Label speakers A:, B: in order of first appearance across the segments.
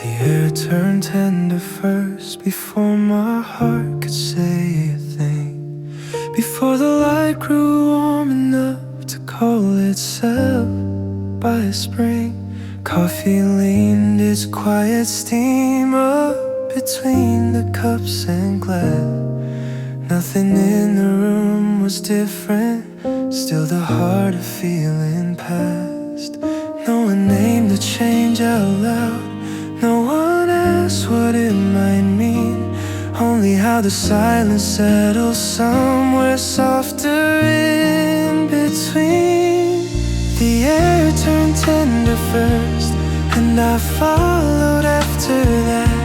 A: The air turned tender first, before my heart could say a thing, before the light grew warm enough to call itself by spring. Coffee leaned its quiet steam up between the cups and glass. Nothing in the room was different, still the heart of feeling passed. No one named the change out loud, no one asked what it might mean, only how the silence settles somewhere softer in between. The air turned tender first, and I followed after that.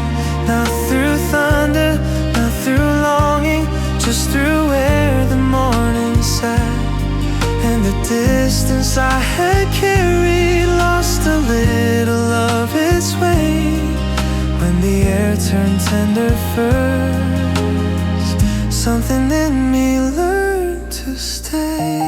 A: Not through thunder, not through longing, just through where the morning sat. And the distance I had carried lost a little of its weight when the air turned tender first. Something in me learned to stay.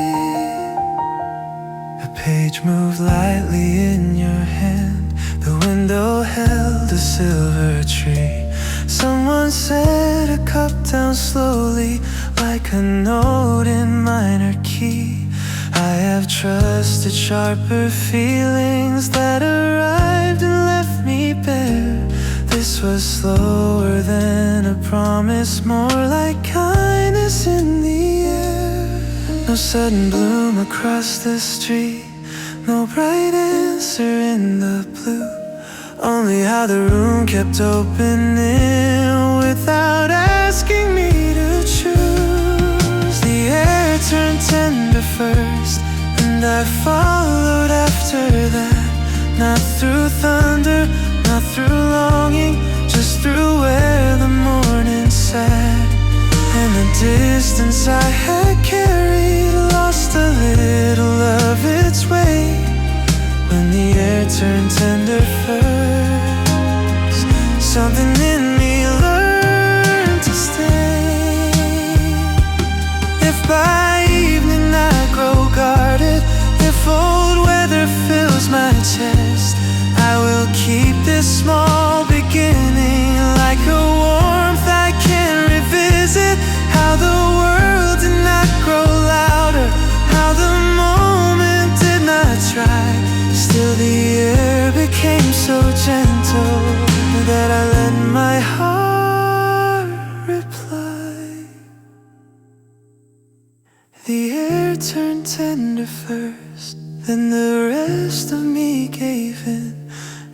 A: A page moved lightly in your hand, the window held a silver tree. Someone set a cup down slowly, like a note in minor key. I have trusted sharper feelings that arrived and left me bare. This was slower than a promise, more like kindness in the air. No sudden bloom across the street, no bright answer in the blue, only how the room kept opening without asking me to choose. The air turned tender first, and I followed after that. Not through thunder, not through longing, just through where the morning sat. And the distance I had carried lost a little of its weight when the air turned tender first. Something in me learned to stay. If by evening I grow guarded, if old weather fills my chest, I will keep this small beginning like a warmth I can revisit. How the world did not grow louder, how the moment did not try. Still the air became so gentle that I let my heart reply. The air turned tender first, then the rest of me gave in.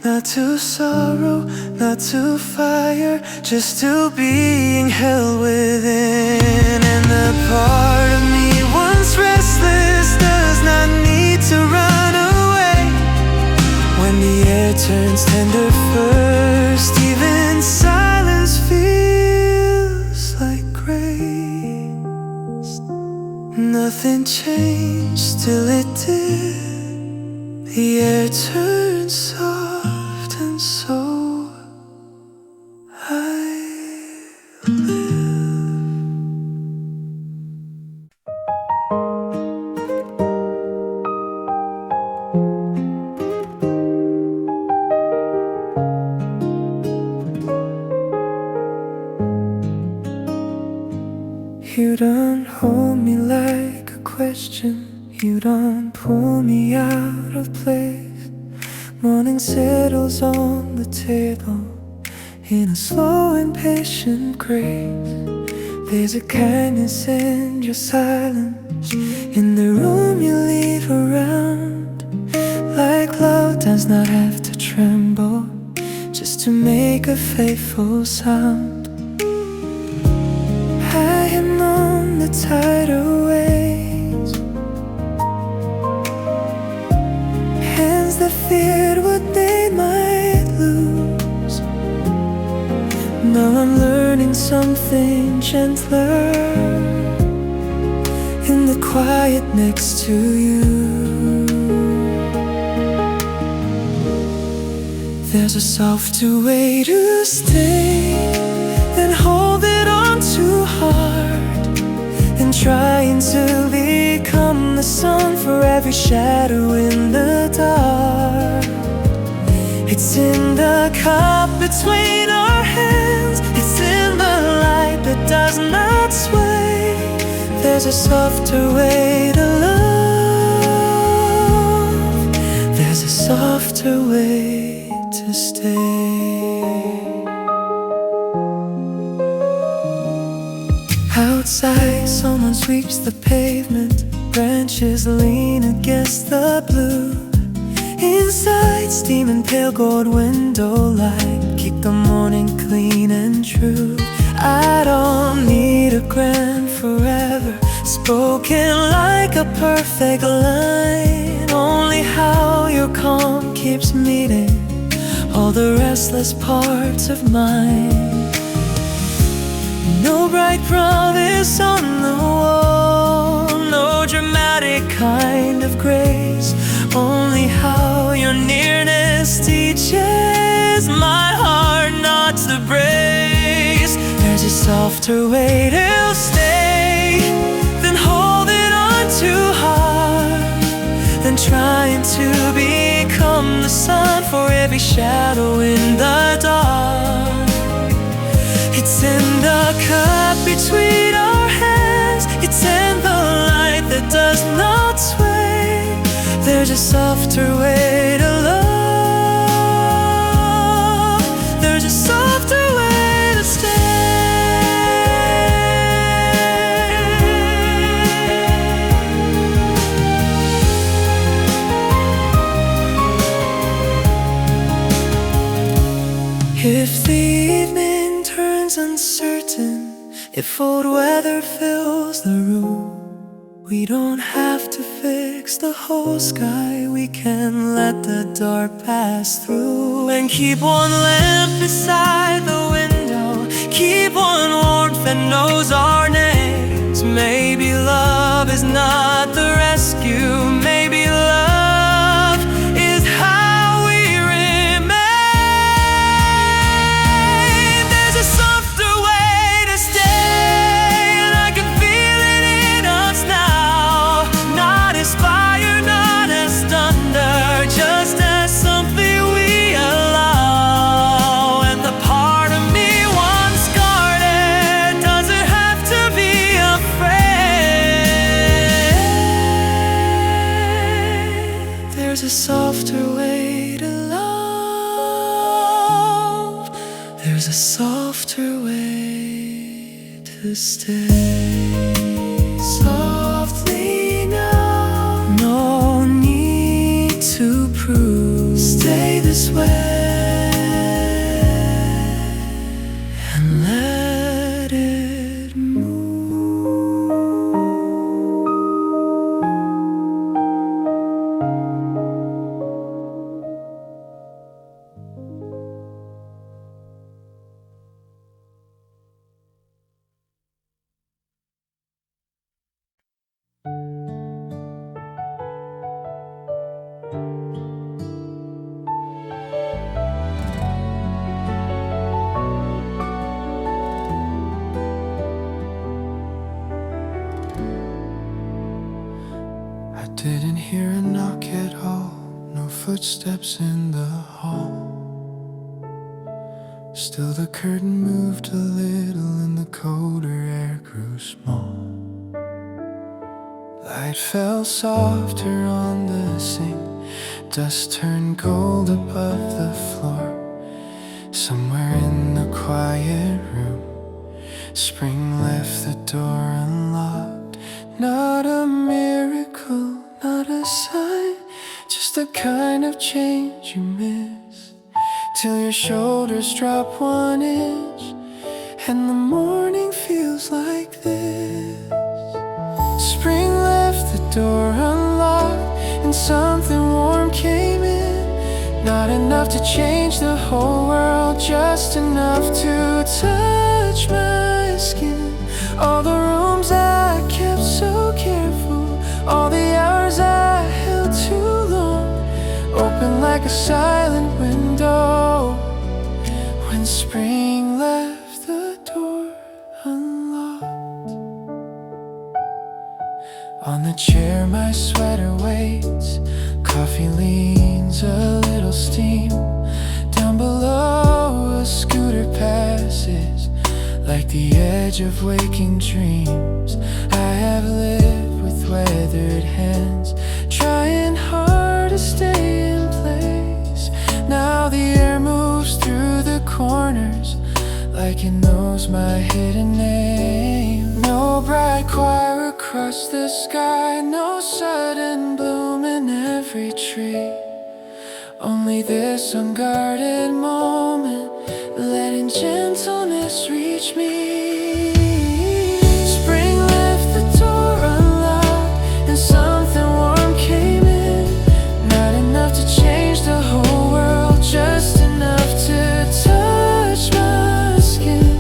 A: Not to sorrow, not to fire, just to being held within. And the part of me once restless does not need to run away when the air turns tender first. Even silence feels like grace. Nothing changed, still it did. The air turned soft, and so I live. You don't hold me like a question, you don't pull me out of place. Morning settles on the table in a slow and patient grace. There's a kindness in your silence, in the room you leave around. Like love does not have to tremble just to make a faithful sound. I have known the tighter ways, hands that feared what they might lose. Now I'm learning something gentler in the quiet next to you. There's a softer way to stay than hold it on too hard and trying to become the sun for every shadow in the dark. It It's in the cup between our hands. It's in the light that does not sway. There's a softer way to love. There's a softer way to stay. Outside, someone sweeps the pavement. Branches lean against the blue. Inside, steam and pale gold window light keep the morning clean and true. I don't need a grand forever spoken like a perfect line. Only how your calm keeps meeting all the restless parts of mine. No bright promise on the wall, no dramatic kind of grace. Only how your nearness teaches my heart not to brace. There's a softer way to stay than holding on too hard, than trying to become the sun for every shadow in the dark. It's in the cup between our hands. It's in the light that does not sway. There's a softer way to love. There's a softer way to stay. If the evening turns uncertain, if old weather fills the room, we don't have to fix the whole sky. We can let the dark pass through and keep one lamp beside the window. Keep one warmth that knows our names. Maybe love is not the rescue. Maybe love is how we remain. There's a softer way to stay, and I can feel it in us now. Not as fire, not as thunder, just as something we allow. And the part of me once guarded doesn't have to be afraid. There's a softer way to love. There's a softer way to stay. Softly now, no need to prove. Stay this way and let it move. I didn't hear a knock at all, no footsteps in the hall. Still the curtain moved a little and the colder air grew small. Light fell softer on the sink, dust turned gold above the floor. Somewhere in the quiet room, spring left the door unlocked. Not a miracle, not a sign, just the kind of change you miss, till your shoulders drop 1 inch and the morning feels like this. Spring left the door unlocked and something warm came in. Not enough to change the whole world, just enough to touch my skin. All the rooms I kept so careful, all the hours I held too long, open like a silent window when spring left the door unlocked. On the chair my sweater waits, coffee leans a little steam. edge of waking dreams. I have lived with weathered hands, trying hard to stay in place. Now the air moves through the corners like it knows my hidden name. No bright choir across the sky, no sudden bloom in every tree. Only this unguarded moment, letting gentleness reach me. Spring left the door unlocked and something warm came in. Not enough to change the whole world, just enough to touch my skin.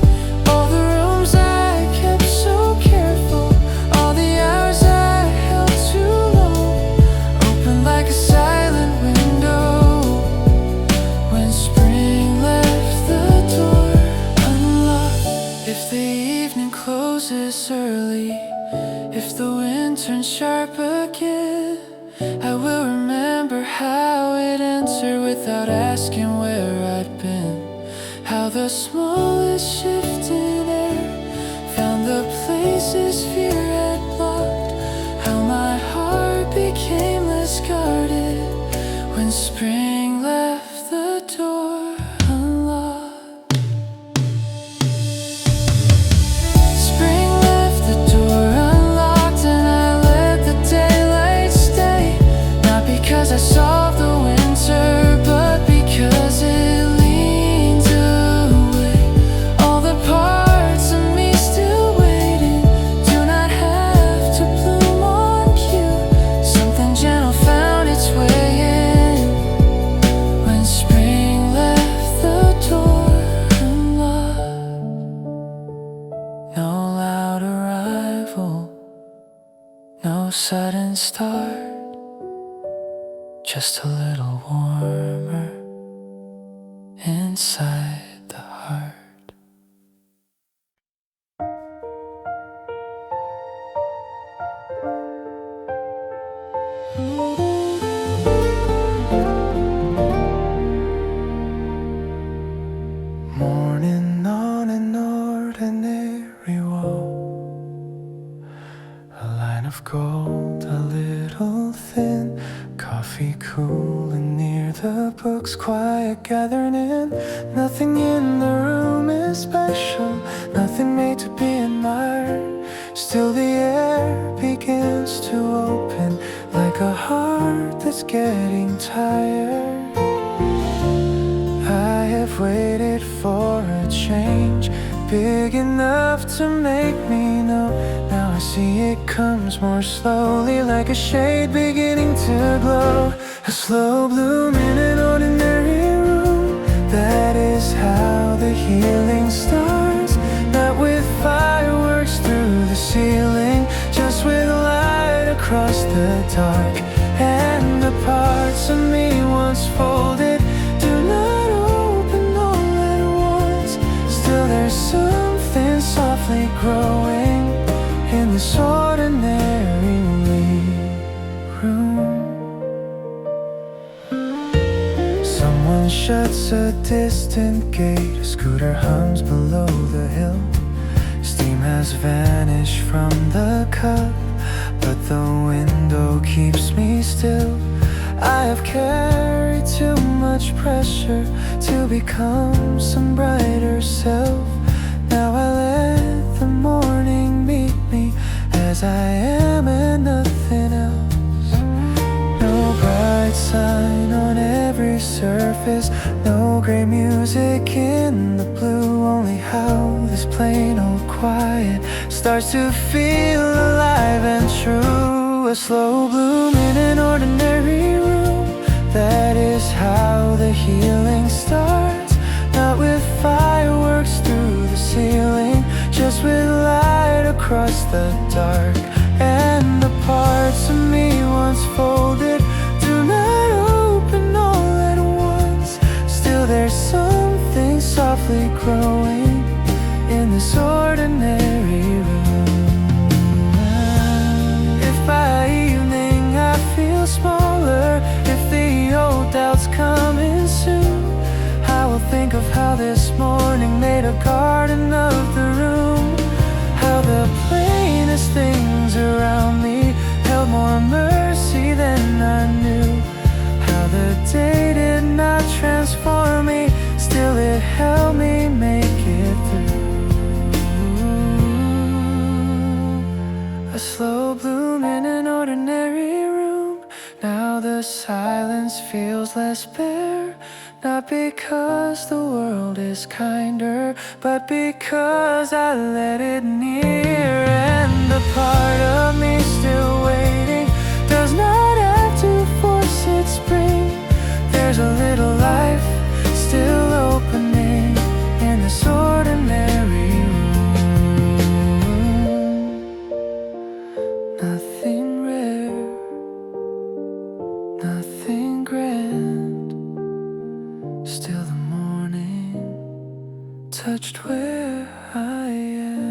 A: All the rooms I kept so careful, all the hours I held too long, open like a silent window when spring left the door unlocked. If the evening closes early, if the wind turns sharp again, I will remember how it entered without asking where I'd been. How the smallest shift in air found the places fear had blocked. How my heart became less guarded when spring left the door unlocked. Spring left the door unlocked and I let the daylight stay. Not because I solved the winter, but because it leaned away. All the parts of me still waiting do not have to bloom on cue. Something gentle found its way in when spring left the door unlocked. No loud arrival, no sudden start, just a little warmer inside the heart. Morning on an ordinary wall, a line of gold, a little thin, coffee cooling near the books, quiet gathering in. Nothing in the room is special, nothing made to be admired. Still the air begins to open like a heart that's getting tired. I have waited for a change big enough to make me know. Now I see it comes more slowly, like a shade beginning to glow. A slow bloom in an ordinary room, that is how the healing starts. Not with fireworks through the ceiling, just with light across the dark. And the parts of me once folded do not open all at once. Still there's something softly growing in this ordinary room. Someone shuts a distant gate, a scooter hums below the hill. Steam has vanished from the cup, but the window keeps me still. I have carried too much pressure to become some brighter self. Now I let the morning meet me as I am and nothing else. No bright sign on every surface, no great music in the blue. Only how this plain old quiet starts to feel alive and true. A slow bloom in an ordinary room, that is how the healing starts. Not with fireworks through the ceiling, just with light across the dark. And the parts of me once folded do not open all at once. Still there's something softly growing in this ordinary room. If by evening I feel smaller, if the old doubts come in soon, I will think of how this morning made a garden of the room. less bare. Not because the world is kinder, but because I let it near. And the part of me still waiting does not have to force its spring. There's a little life still opening in this ordinary room. Nothing rare, nothing grand. Still the morning touched where I am.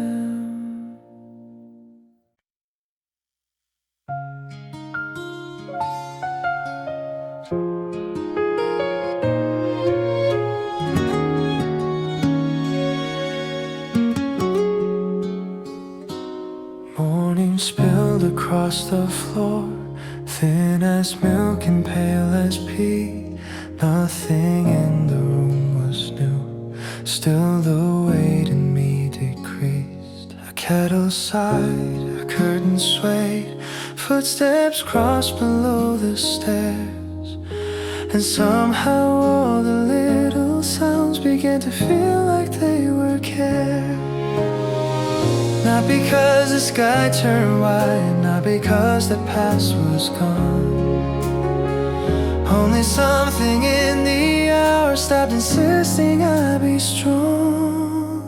A: Morning spilled across the floor, thin as milk and pale as pea. Nothing in the room was new, still the weight in me decreased. A kettle sighed, a curtain swayed, footsteps crossed below the stairs. And somehow all the little sounds began to feel like they were care. Not because the sky turned white, not because the past was gone. Only something in the hour stopped insisting I be strong.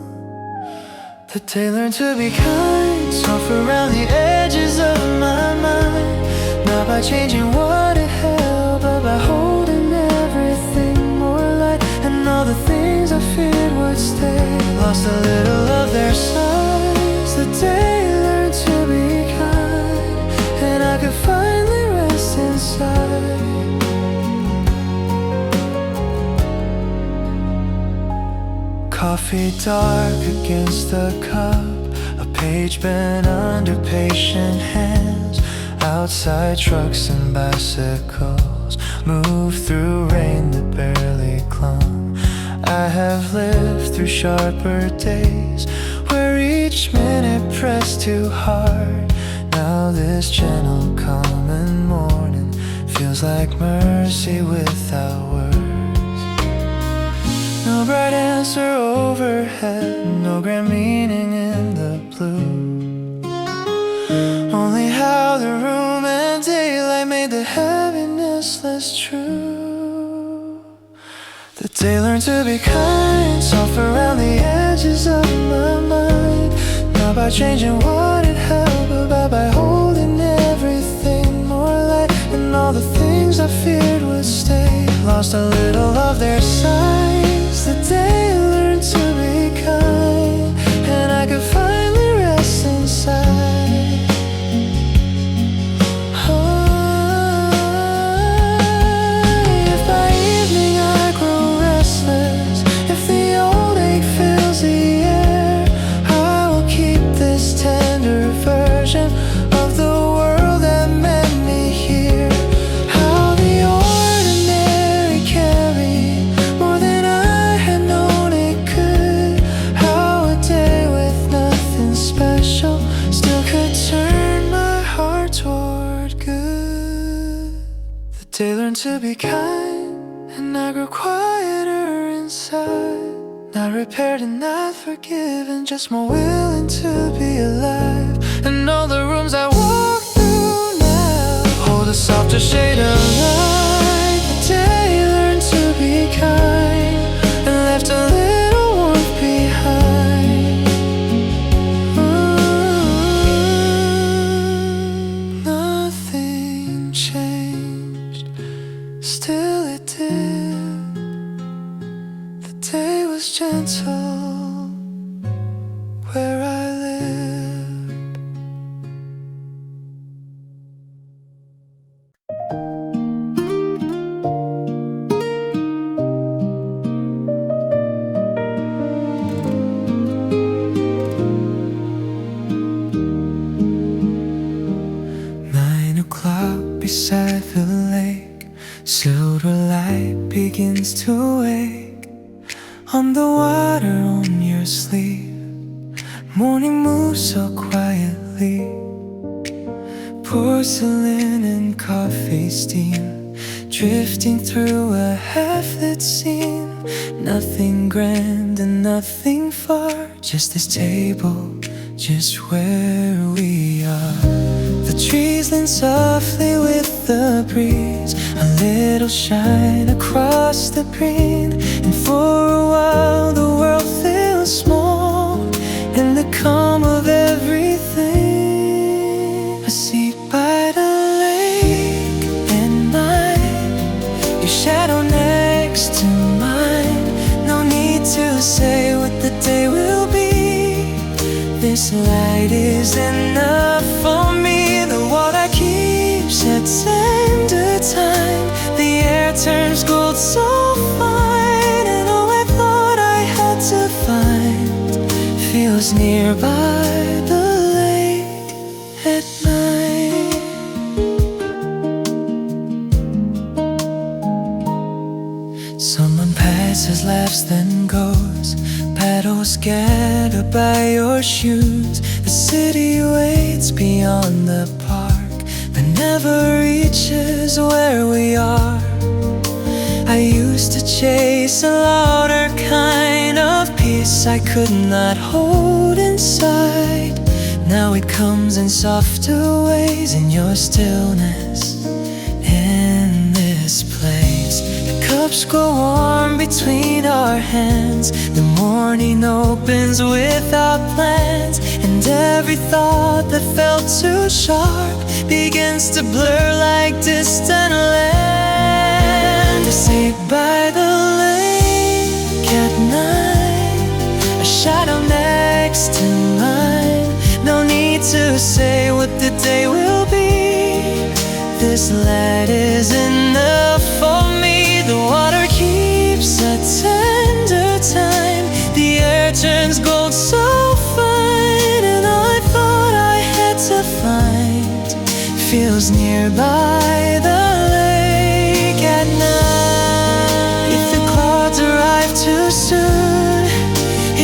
A: The day learned to be kind, soft around the edges of my mind. Not by changing what it held, but by holding everything more light. And all the things I feared would stay lost a little of their size. The day learned to be kind, and I could finally rest inside. Coffee dark against the cup, a page bent under patient hands. Outside trucks and bicycles move through rain that barely clung. I have lived through sharper days where each minute pressed too hard. Now this gentle common morning feels like mercy without words. No bright answer overhead, no grand meaning in the blue. Only how the room and daylight made the heaviness less true. The day learned to be kind, soft around the edges of my mind. Not by changing what it held, but by holding everything more light. And all the things I feared would stay lost a little of their size. The day learned to be kind, and I could finally rest inside. If by evening I grow restless, if the old ache fills the air, I will keep this tender version of the world that met me here. How the ordinary carried more than I had known it could. How a day with nothing special still could turn my heart toward good. The day learned to be kind, and I grew quieter inside. Not repaired and not forgiven, just more willing to be alive. And all the rooms I walk through now hold a softer shade of light. The day learned to be kind and left a little warmth behind. Nothing changed, still it did. The day was gentle where I live. Beside the lake, silver light begins to wake on the water on your sleeve. Morning moves so quietly, porcelain and coffee steam drifting through a half-lit scene. Nothing grand and nothing far, just this table, just where we are. The trees lean softly with the breeze, a little shine across the green. And for a while the world feels small in the calm of everything. I sit by the lake at night, your shadow next to mine. No need to say what the day will be, this light is enough for me. The water keeps at tender time, the air turns gold so fine. And all I thought I had to find feels nearby the lake at night. Someone passes, laughs, then goes, paddles scattered by your shoes. The city waits beyond the park, but never reaches where we are. I used to chase a louder kind of peace I could not hold inside. Now it comes in softer ways in your stillness. In this place, the cups grow warm between our hands. The morning opens without plans, and every thought that felt too sharp begins to blur like distant land. I sit by the lake at night, a shadow next to mine. No need to say what the day will be, this light is enough for me. The water keeps a tender time, the air turns gold so fine. And all I thought I had to find feels nearby the lake at night. If the clouds arrive too soon,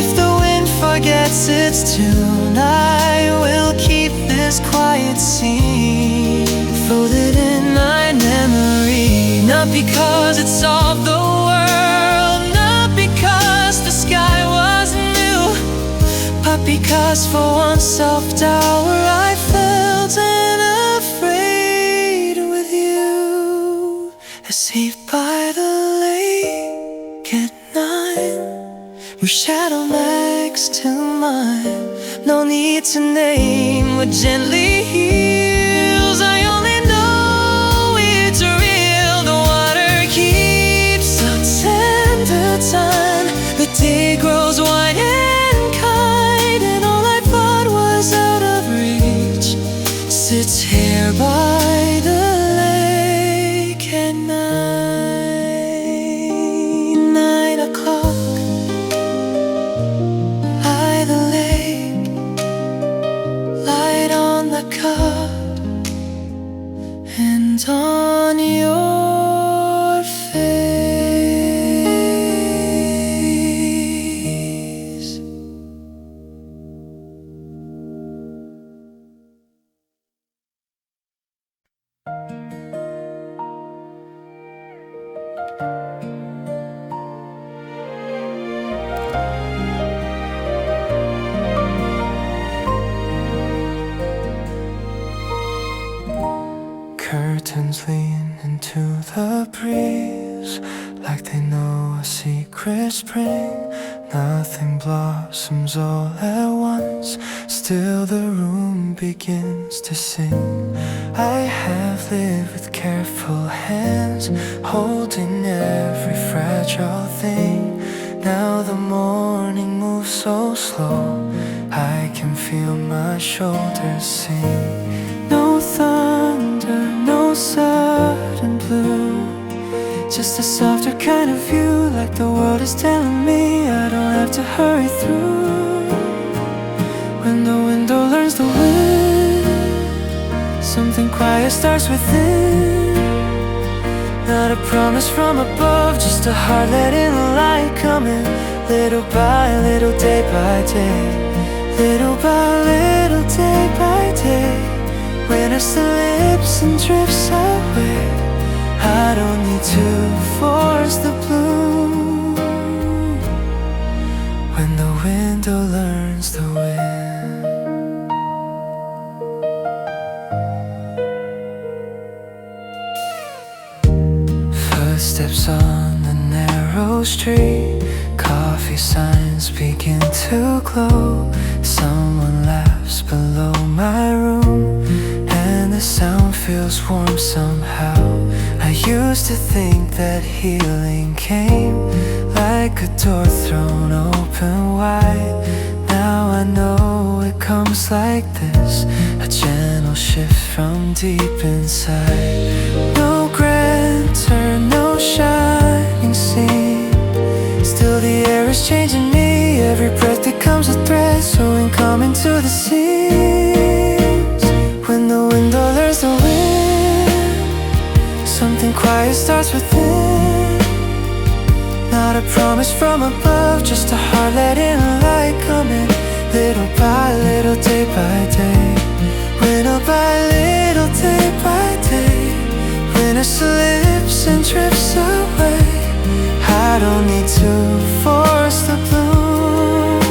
A: if the wind forgets its tune, I will keep this quiet scene folded in my memory. Not because it solved the world, not because the sky was new, but because for one self-doubt where I felt unafraid with you. I sit by the lake at night, your shadow next to mine. No need to name what gently heals, I only know it's real. The water keeps a tender time, the day grows wide and kind. And all I thought was out of reach sits here by the lake at night. 9 o'clock by the lake, light on the cup and on your face. Curtains lean into the breeze like they know a secret spring. Nothing blossoms all at once, still the room begins to sing. I have lived with careful hands, holding every fragile thing. Now the morning moves so slow, I can feel my shoulders sink. No thunder, no sudden blue, just a softer kind of view, like the world is telling me I don't have to hurry through. When the window learns to win, something quiet starts within. Not a promise from above, just a heart letting the light come in. Little by little, day by day, little by little, day by day. Winter slips and drifts away, I don't need to force the bloom. When the window learns the wind. Footsteps on the narrow street, coffee signs begin to glow. Someone laughs below my room, and the sound feels warm somehow. I used to think that healing came like a door thrown open wide. Now I know it comes like this, a gentle shift from deep inside. No grand turn, no shining scene, still the air is changing me. Every breath becomes a thread, sewing coming to the seams. When the window learns the wind, something quiet starts within. Not a promise from above, just a heart letting light come in. Little by little, day by day. Little by little, day by day. Winter slips and drifts away. I don't need to force the bloom.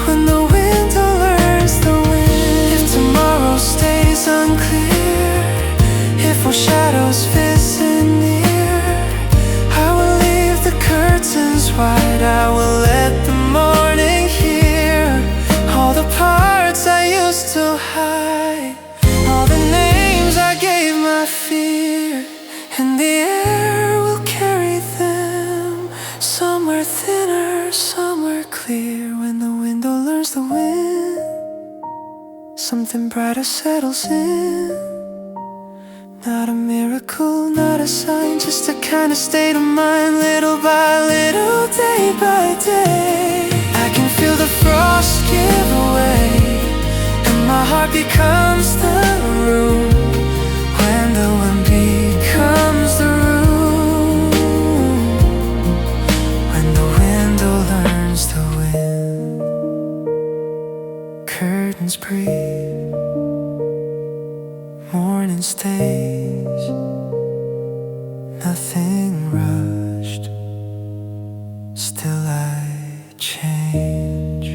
A: When the window learns the wind. If tomorrow stays unclear, if all shadows visit near, I will leave the curtains wide. I will let the morning hear all the parts I used to hide, all the names I gave my fear, and the air will carry them somewhere thinner, somewhere clear. When the window learns the wind, something brighter settles in. Not a miracle, not a sign, just a kind of state of mind. Little by little, day by day, I can feel the frost give way, and my heart becomes the room. When the wind becomes the room. When the window learns the wind. Curtains breathe, morning stays, nothing rushed, still I change.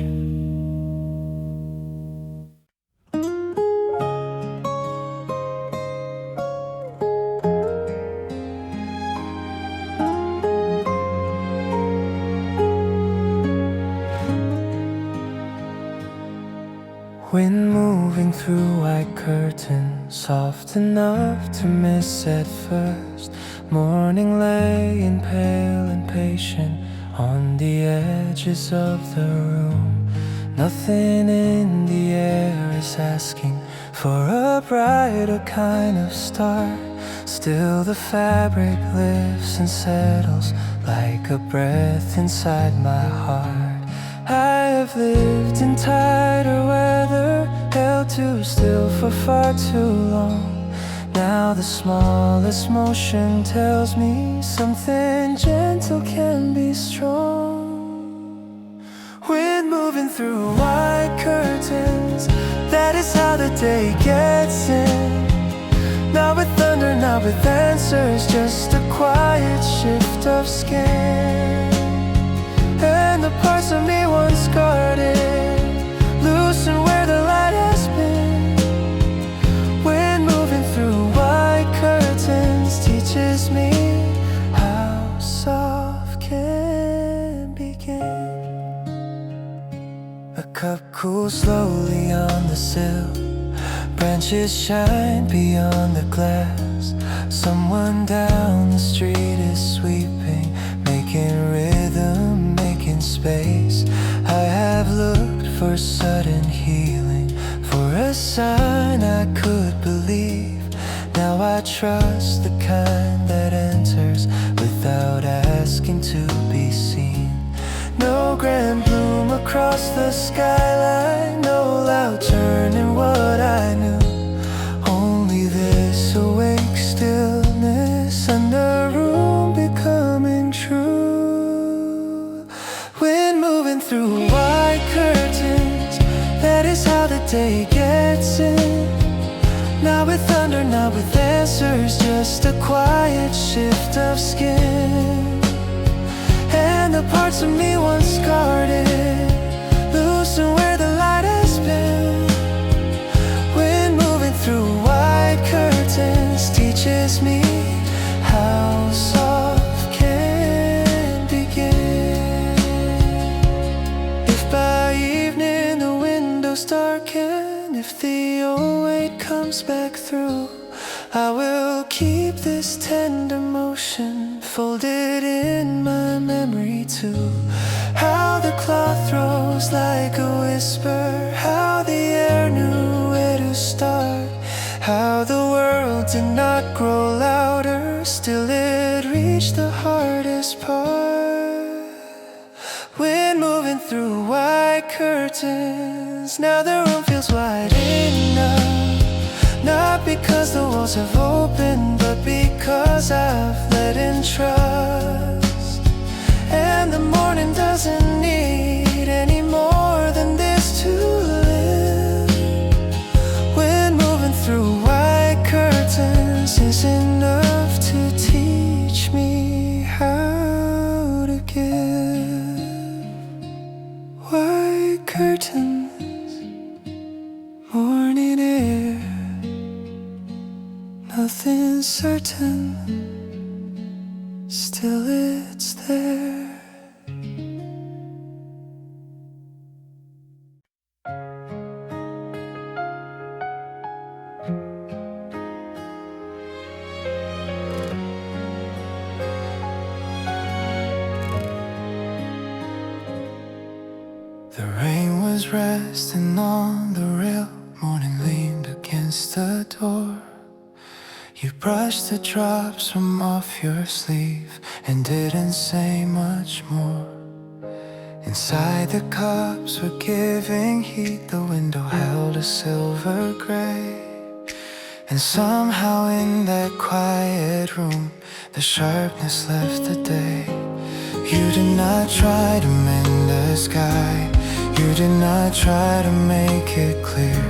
A: Wind moving through white curtains, soft enough to miss at first. Morning laying pale and patient on the edges of the room. Nothing in the air is asking for a brighter kind of start. Still the fabric lifts and settles like a breath inside my heart. I have lived in tighter weather, held too still for far too long. Now the smallest motion tells me something gentle can be strong. Wind moving through white curtains, that is how the day gets in. Not with thunder, not with answers, just a quiet shift of skin. And the parts of me once guarded loosen where the light has been. Wind moving through white curtains teaches me how soft can begin. A cup cools slowly on the sill, branches shine beyond the glass. Someone down the street is sweeping, making rhythm, making space. I have looked for sudden healing, for a sign I could believe. Now I trust the kind that enters without asking to be seen. No grand bloom across the skyline, no loud turning what I knew. Only this awake stillness and the room becoming true. Wind moving through white curtains, that is how the day gets in. Now with wonder, not with answers, just a quiet shift of skin. And the parts of me once guarded loosen where the light has been. Wind moving through wide curtains teaches me how soft can begin. If by evening the windows darken, if the old weight comes back through, I will keep this tender motion folded in my memory too. How the cloth rose like a whisper, how the air knew where to start, how the world did not grow louder, still it reached the hardest part. Wind moving through wide curtains, now the room feels wide enough. Not because the walls have opened, but because I've let in trust. And the morning doesn't need any more than this to live. Wind moving through wide curtains is enough to teach me how to give. Wide curtains, morning air, nothing's certain, still it's there. The rain was resting on the rail, morning leaned against the door. You brushed the drops from off your sleeve and didn't say much more. Inside the cups were giving heat, the window held a silver gray. And somehow in that quiet room, the sharpness left the day. You did not try to mend the sky, you did not try to make it clear.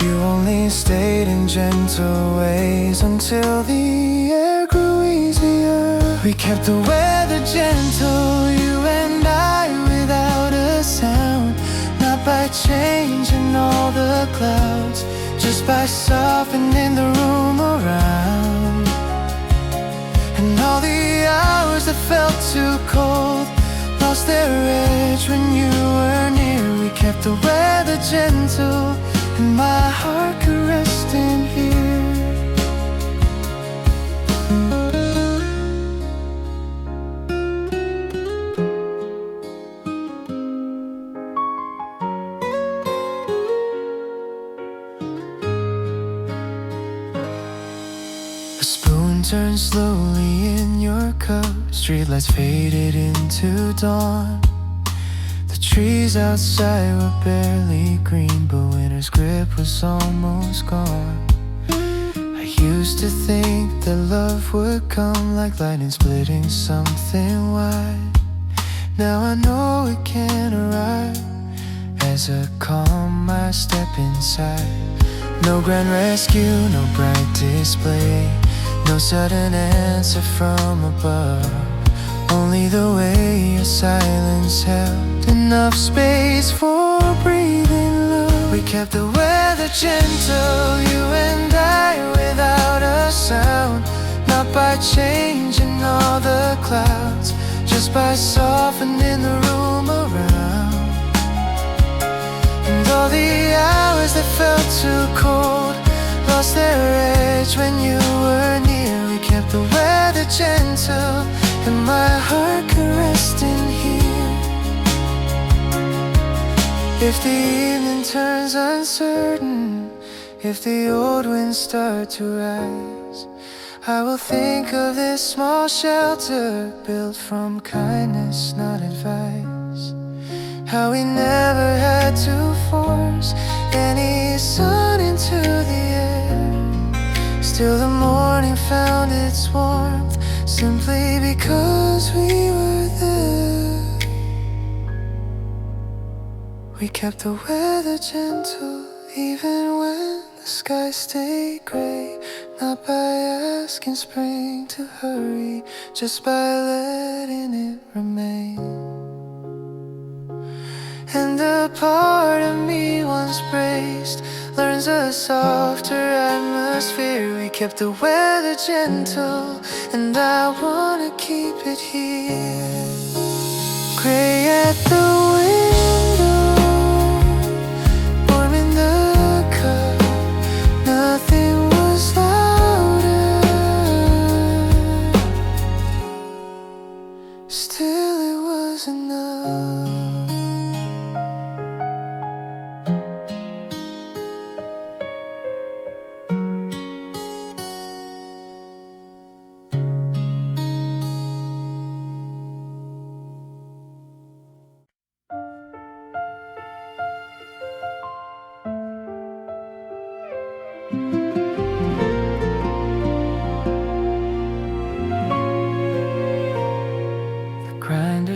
A: You only stayed in gentle ways until the air grew easier. We kept the weather gentle, you and I, without a sound. Not by changing all the clouds, just by softening the room around. And all the hours that felt too cold lost their edge when you were near. We kept the weather gentle, and my heart could rest in here. A spoon turned slowly in your cup, streetlights faded into dawn. The trees outside were barely green, but winter's grip was almost gone. I used to think that love would come like lightning splitting something wide. Now I know it can arrive as a calm I step inside. No grand rescue, no bright display, no sudden answer from above. Only the way your silence held enough space for breathing love. We kept the weather gentle, you and I, without a sound. Not by changing all the clouds, just by softening the room around. And all the hours that felt too cold lost their edge when you were near. We kept the weather gentle, and my heart could rest in here. If the evening turns uncertain, if the old winds start to rise, I will think of this small shelter built from kindness, not advice. How we never had to force any sun into the air. Still the morning found its warmth simply because we were there. We kept the weather gentle, Even when the skies stay gray, not by asking spring to hurry, just by letting it remain. And a part of me once braced learns a softer atmosphere. We kept the weather gentle, and I wanna keep it here. Gray at the window, warm in the cup. Nothing was louder, still it was enough.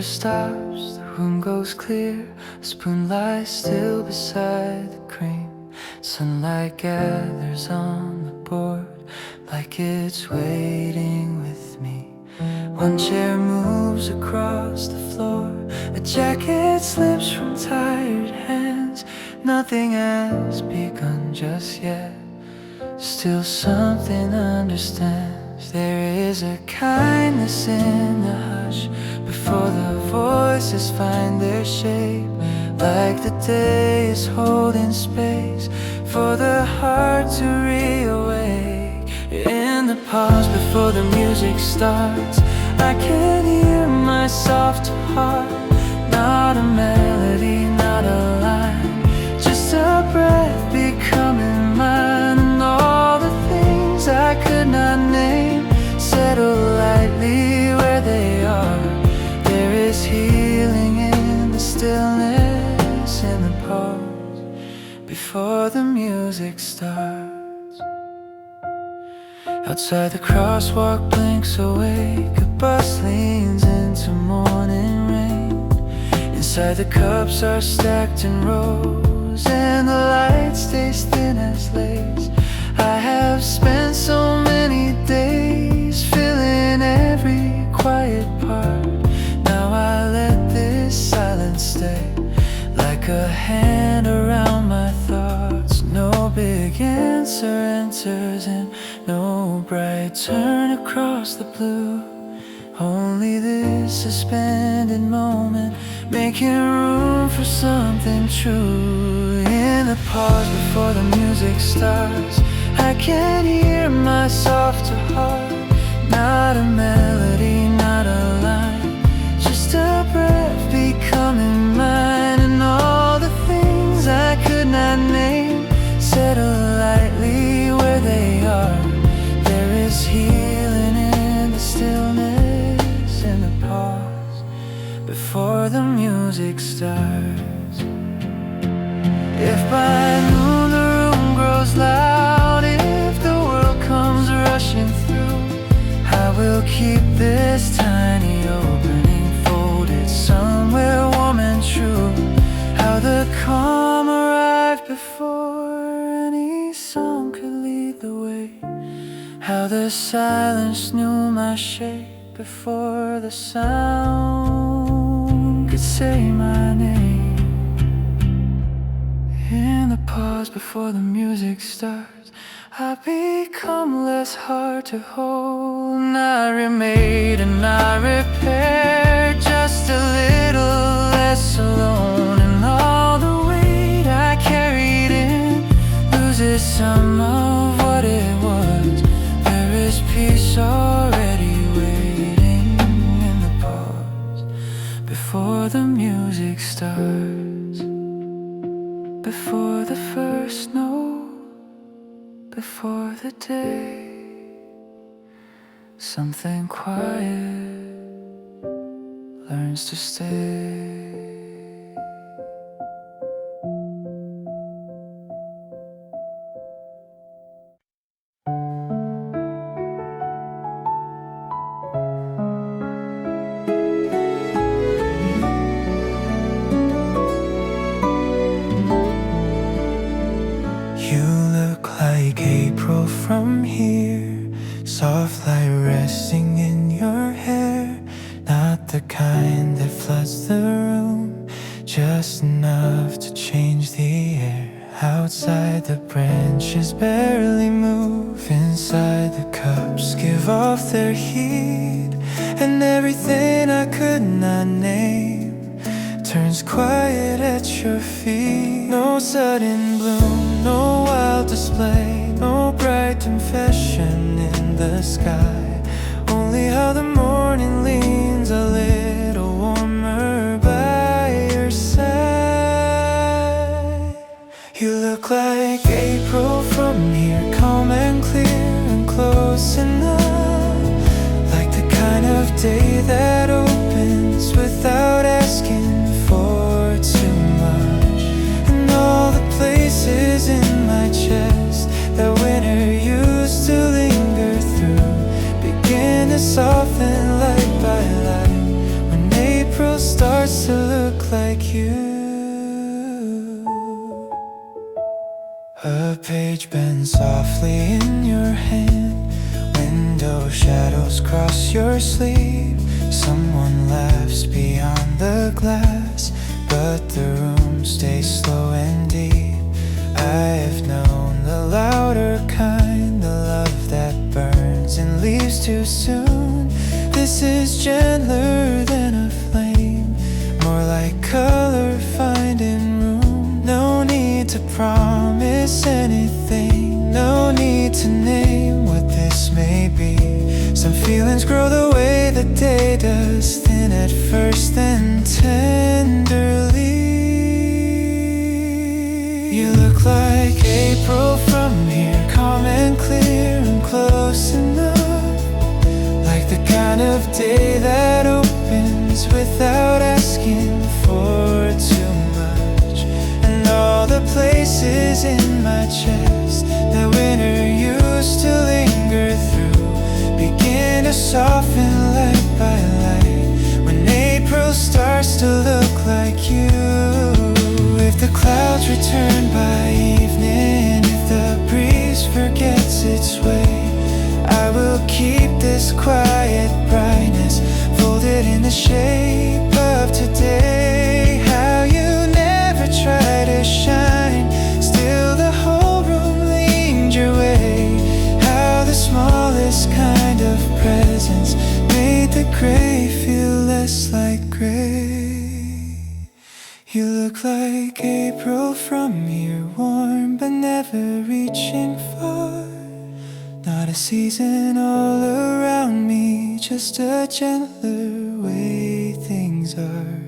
A: Stops, the room goes clear, the spoon lies still beside the cream. Sunlight gathers on the board like it's waiting with me. One chair moves across the floor, a jacket slips from tired hands. Nothing has begun just yet, still something understands. There is a kindness in the hush before the voices find their shape, like the day is holding space for the heart to reawake. In the pause before the music starts, I can hear my soft heart. Not a melody, not a line, just a breath becoming mine. And all the things I could not name settle lightly where they are. There is healing in the stillness, in the pause before the music starts. Outside the crosswalk blinks awake, a bus leans into morning rain. Inside the cups are stacked in rows, and the light stays thin as lace. I have spent so many days filling every quiet part. Now I let this silence stay like a hand around my thoughts. No big answer enters and no bright turn across the blue. Only this suspended moment, making room for something true. In the pause before the music starts, I can hear my softer heart. Not a melody, not a line, just a breath becoming mine. And all the things I could not name settle lightly where they are. There is healing in the stillness, in the pause before the music starts. If by noon the room grows loud, if the world comes rushing through, I will keep this tiny opening folded somewhere warm and true. How the calm arrived before any song could lead the way. How the silence knew my shape before the sound could say my name. In the pause before the music starts, I become less hard to hold. Not remade and not repaired, just a little less alone. And all the weight I carried in loses some of what it was. There is peace already waiting in the pause before the music starts. Before the first note, before the day, something quiet learns to stay. outside, the branches barely move inside. The cups give off their heat, and everything I could not name turns quiet at your feet. No sudden bloom, no wild display, no bright confession in the sky. Only how the morning leans a little warmer by your side. You look like April from here, calm and clear and close enough, like the kind of day that opens without asking for too much. And all the places in my chest that winter used to linger through begin to soften light by light when April starts to look like you. A page bends softly in your hand, window shadows cross your sleeve. Someone laughs beyond the glass, but the room stays slow and deep. I have known the louder kind, the love that burns and leaves too soon. This is gentler than a flame, more like color finding room. No need to promise anything, no need to name what this may be. Some feelings grow the way the day does, thin at first then tenderly. You look like April from here, calm and clear and close enough, like the kind of day that opens without asking for too much. And all the places in my chest that winter used to linger through begin to soften light by light when April starts to look like you. If the clouds return by evening, if the breeze forgets its way, I will keep this quiet brightness folded in the shape of today. How you never try to shine, still the whole room leaned your way. How the smallest kind of presence made the gray feel less like gray. You look like April from here, warm but never reaching far. Not a season all around me, just a gentler way things are.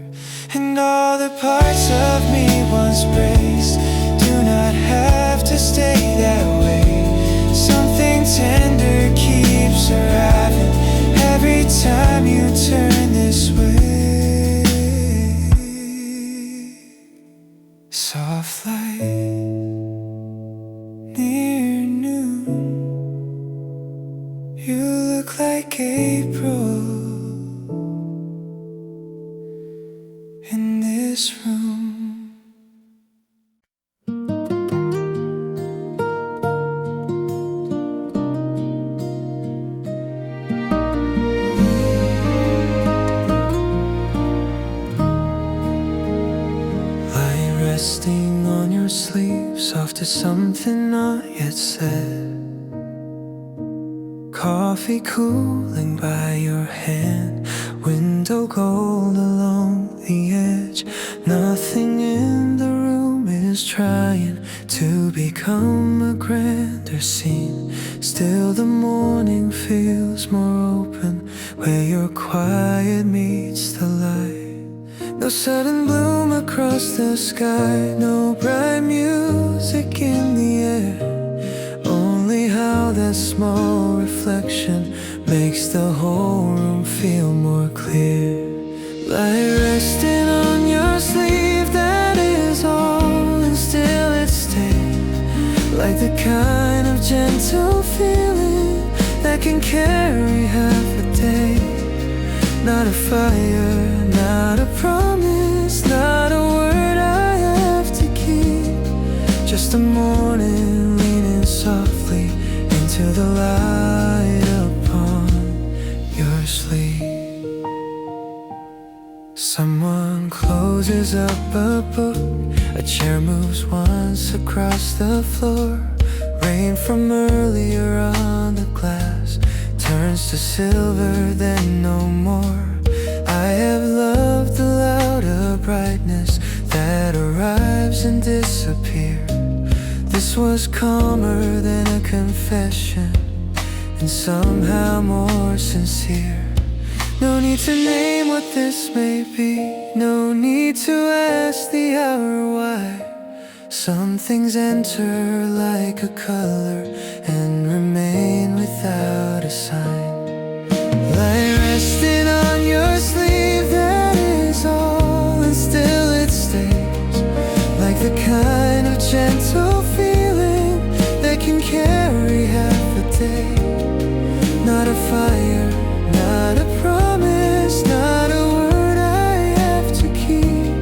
A: And all the parts of me once braced do not have to stay that way. Something tender keeps arriving every time you turn this way. Soft light near noon, you look like April in this room. Resting on your sleeve, soft as something not yet said. Coffee cooling by your hand, window gold along the edge. Nothing in the room is trying to become a grander scene. Still the morning feels more open where your quiet meets the light. No sudden bloom across the sky, no bright music in the air, only how that small reflection makes the whole room feel more clear. Light resting on your sleeve, that is all, and still it stays like the kind of gentle feeling that can carry half a day. Not a fire, not a promise, not a word I have to keep. Just a morning leaning softly into the light upon your sleep. Someone Someone closes up a book. A chair moves once across the floor. Rain from earlier on the glass turns to silver, then no more. I have loved the louder brightness that arrives and disappears. This was calmer than a confession, and somehow more sincere. No need to name what this may be, no need to ask the hour why. Some things enter like a color and remain without a sign. Light resting on your sleeve, that is all, and still it stays. Like the kind of gentle feeling that can carry half a day. Not a fire, not a promise, not a word I have to keep.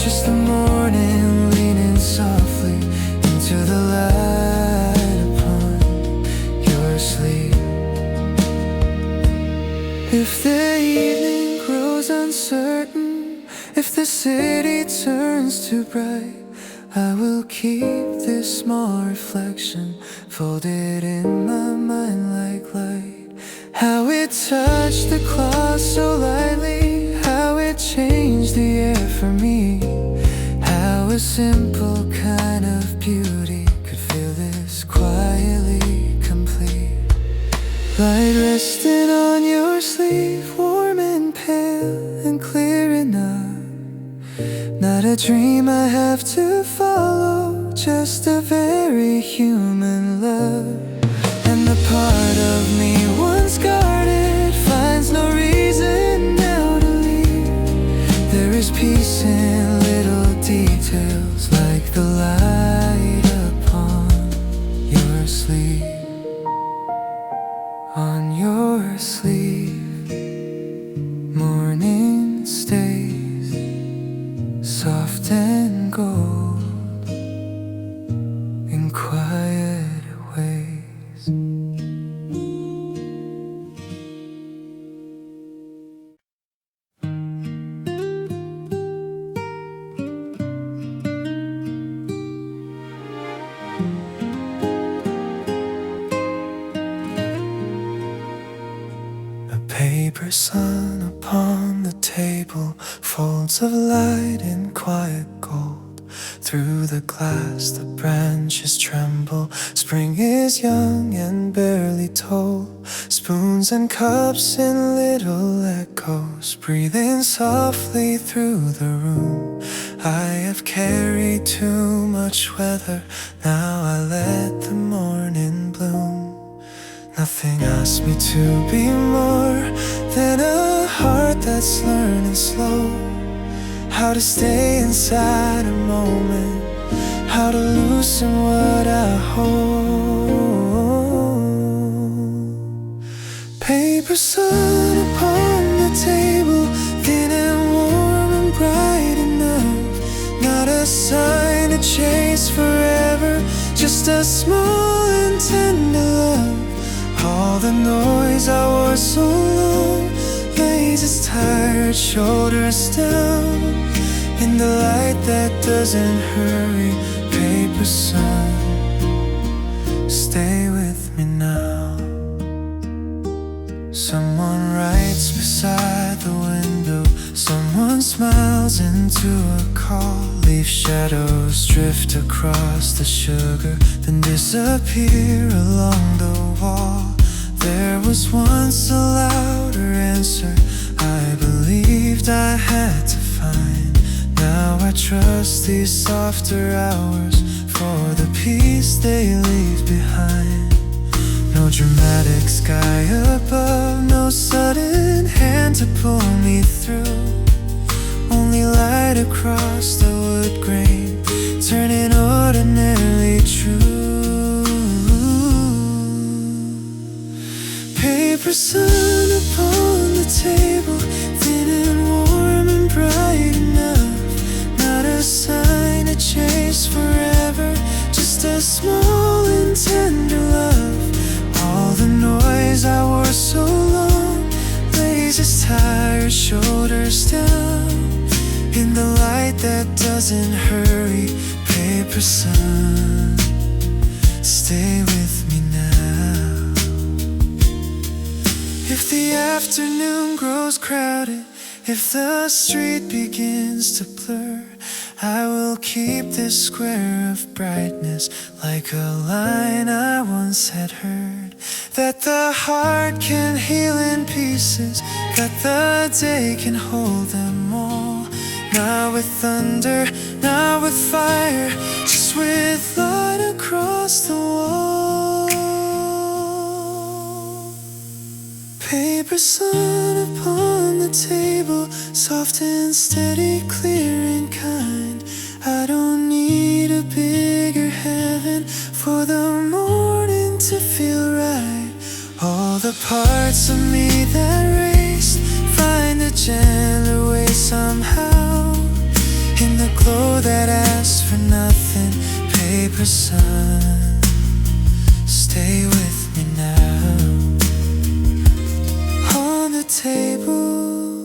A: Just the morning leaning softly into the light upon your sleep. If the evening grows uncertain, if the city turns too bright, I will keep this small reflection folded in my mind like light. How it touched the cloth so lightly, how it changed the air for me. How a simple kind of beauty could feel this quietly complete. Light resting on your sleeve, warm and pale and clear enough. Not a dream I have to follow, just a very human love. And the part of me once guarded finds no reason now to leave. There is peace in little details, like the light upon your sleeve. On your sleeve, morning stays soft and gold in quiet ways. Paper sun upon the table, folds of light in quiet gold. Through the glass the branches tremble. Spring is young and barely told. Spoons and cups in little echoes, breathing softly through the room. I have carried too much weather, now I let the morning bloom. Nothing asks me to be more than a heart that's learning slow how to stay inside a moment, how to loosen what I hold. Paper sun upon the table, thin and warm and bright enough. Not a sign to chase forever, just a small and tender love. All the noise I wore so long lays its tired shoulders down in the light that doesn't hurry. Paper sun, stay with me now. Someone writes beside the window, someone smiles into a call. Leaf shadows drift across the sugar, then disappear along the wall. There was once a louder answer I believed I had to find. Now I trust these softer hours for the peace they leave behind. No dramatic sky above, no sudden hand to pull me through. Only light across the wood grain, turning ordinarily true. Paper sun upon the table, thin and warm and bright enough. Not a sign to chase forever, just a small and tender love. All the noise I wore so long lays its tired shoulders down in the light that doesn't hurry. Paper sun, stay with me now. If the afternoon grows crowded, if the street begins to blur, I will keep this square of brightness like a line I once had heard, that the heart can heal in pieces, that the day can hold them all. Not with thunder, not with fire, just with light across the wall. Paper sun upon the table, soft and steady, clear and kind. I don't need a bigger heaven for the morning to feel right. All the parts of me that raced find a gentler way somehow, in the glow that asks for nothing. Paper sun, stay with me now. On the table,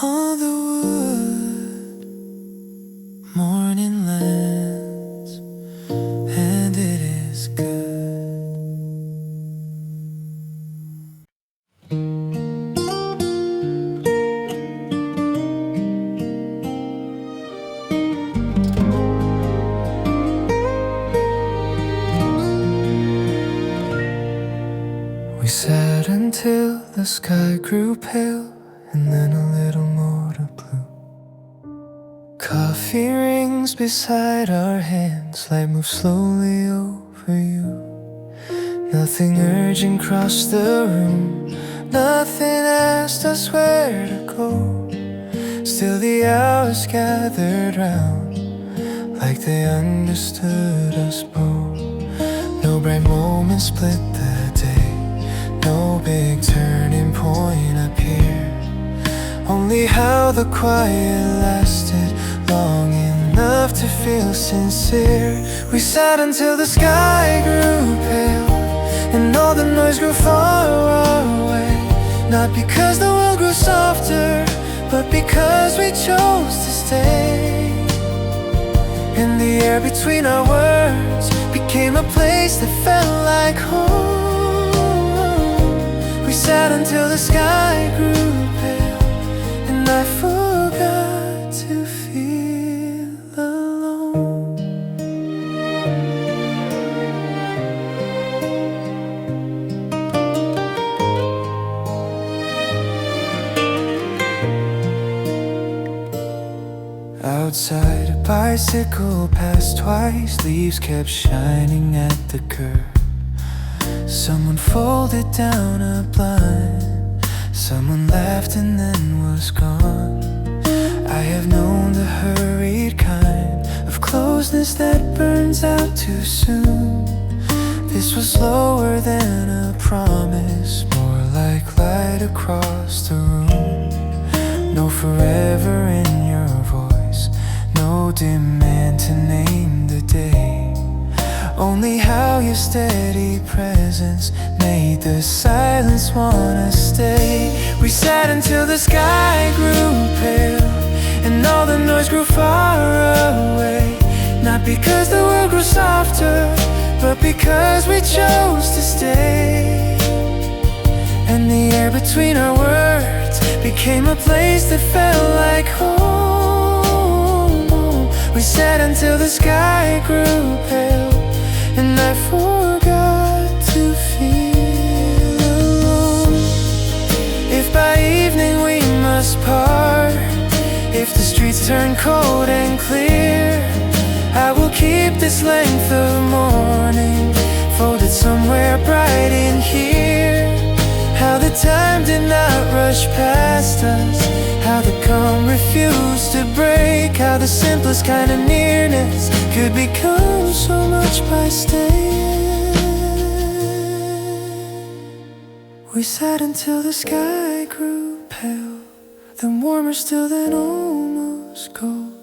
A: on the wood, morning lands, and it is good. We sat until the sky grew pale, and then a little more to blue. Coffee rings beside our hands, light moves slowly over you. Nothing urgent crossed the room, nothing asked us where to go. Still the hours gathered round, like they understood us both. No bright moment split the day, no big turning point appeared, only how the quiet lasted long enough to feel sincere. We sat until the sky grew pale, and all the noise grew far away. Not because the world grew softer, but because we chose to stay. And the air between our words became a place that felt like home. We sat until the sky grew pale, and I forgot to feel alone. Outside, a bicycle passed twice, leaves kept shining at the curb. Someone folded down a blind, someone laughed and then was gone. I have known the hurried kind of closeness that burns out too soon. This was slower than a promise, more like light across the room. No forever in your voice, no demand to name the day, only how your steady presence made the silence wanna stay. We sat until the sky grew pale, and all the noise grew far away. Not because the world grew softer, but because we chose to stay. And the air between our words became a place that felt like home. We sat until the sky grew pale, and I forgot to feel alone. If by evening we must part, if the streets turn cold and clear, I will keep this length of morning folded somewhere bright in here. How the time did not rush past us, how the calm refused to break, how the simplest kind of nearness could become so much by staying. We sat until the sky grew pale, then warmer still, then almost cold.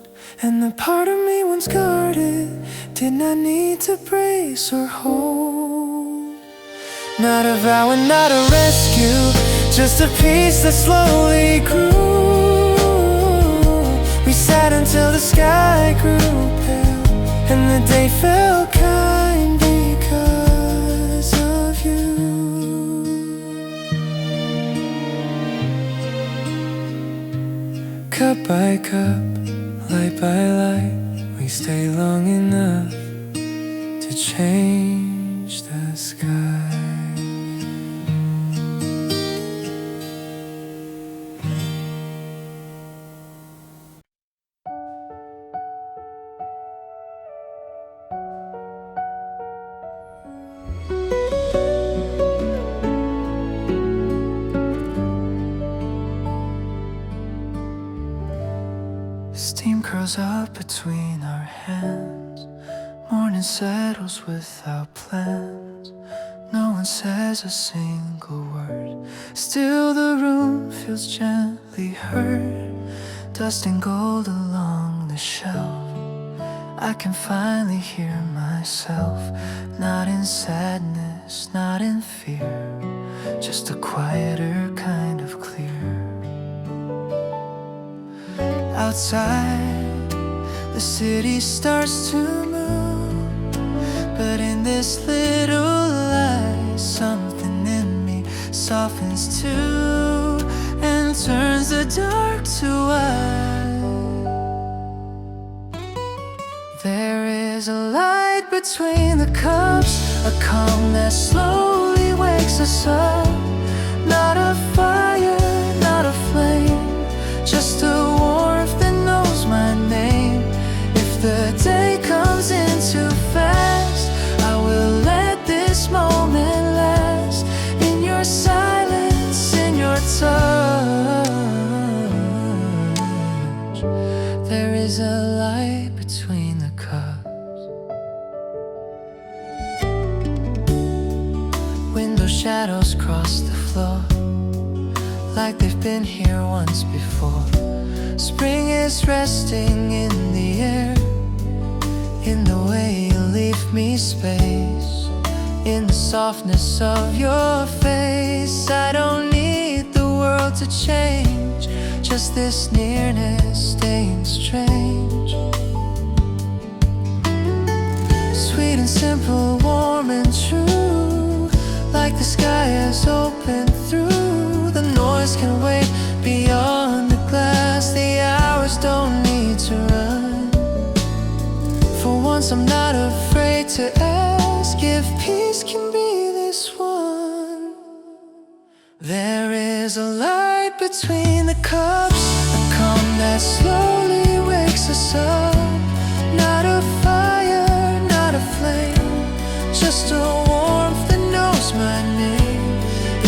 A: And the part of me once guarded did not need to brace or hold. Not a vow and not a rescue, just a peace that slowly grew. sky grew pale and the day felt kind because of you. Cup by cup, light by light, we stay long enough to change the sky. Steam curls up between our hands. Morning settles without plans. No one says a single word. Still the room feels gently hurt. Dust and gold along the shelf. I can finally hear myself. Not in sadness, not in fear. Just a quieter kind of clear. Outside, the city starts to move, but in this little light, something in me softens too and turns the dark to white. There is a light between the cups, a calm that slowly wakes us up. Not a fire, not a flame, just a warmth that knows my name. If the day comes in too fast, I will let this moment last. In your silence, in your touch, there is a light between the cups. Window shadows cross the floor, like they've been here once before. Spring is resting in the air, in the way you leave me space, in the softness of your face. I don't need the world to change, just this nearness staying strange. Sweet and simple, warm and true, like the sky has opened through. The noise can wait beyond the glass. The hours don't need to run. For once I'm not afraid to ask if peace can be this one. There is a light between the cups, a calm that slowly wakes us up. Not a fire, not a flame, just a warmth that knows my name.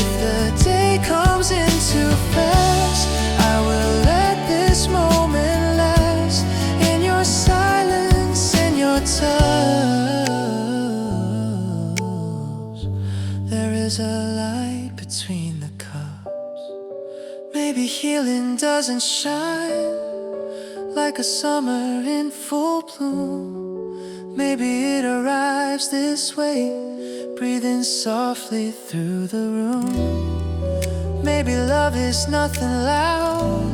A: If the day comes in too fast, I will let this moment last. In your silence, in your touch, there is a light between the cups. Maybe healing doesn't shine like a summer in full bloom. Maybe it arrives this way, breathing softly through the room. Maybe love is nothing loud.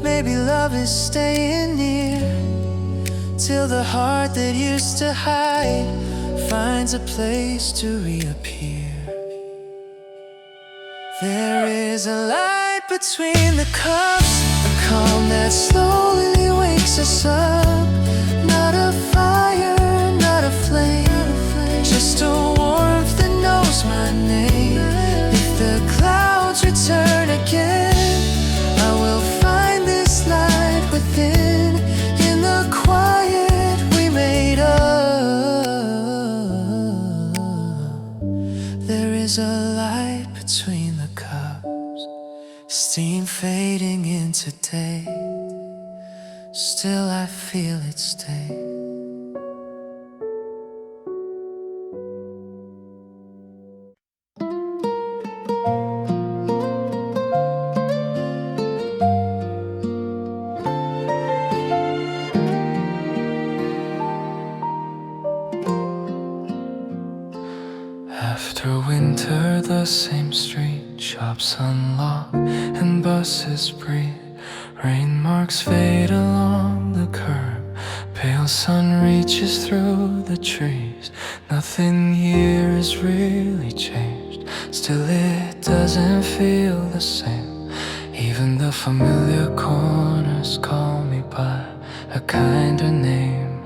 A: Maybe love is staying near, till the heart that used to hide finds a place to reappear. There is a light between the cups, a calm that slowly wakes us up. Not a fire, not a flame, just a warmth that knows my name. If the clouds return again, I will find this light within. In the quiet we made up, there is a light between the cups. Steam fading into day, still I feel it stay. After winter, the same street, shops unlock and buses breathe. Rain marks fade along the the curb. Pale sun reaches through the trees. Nothing here is really changed. Still it doesn't feel the same. Even the familiar corners call me by a kinder name.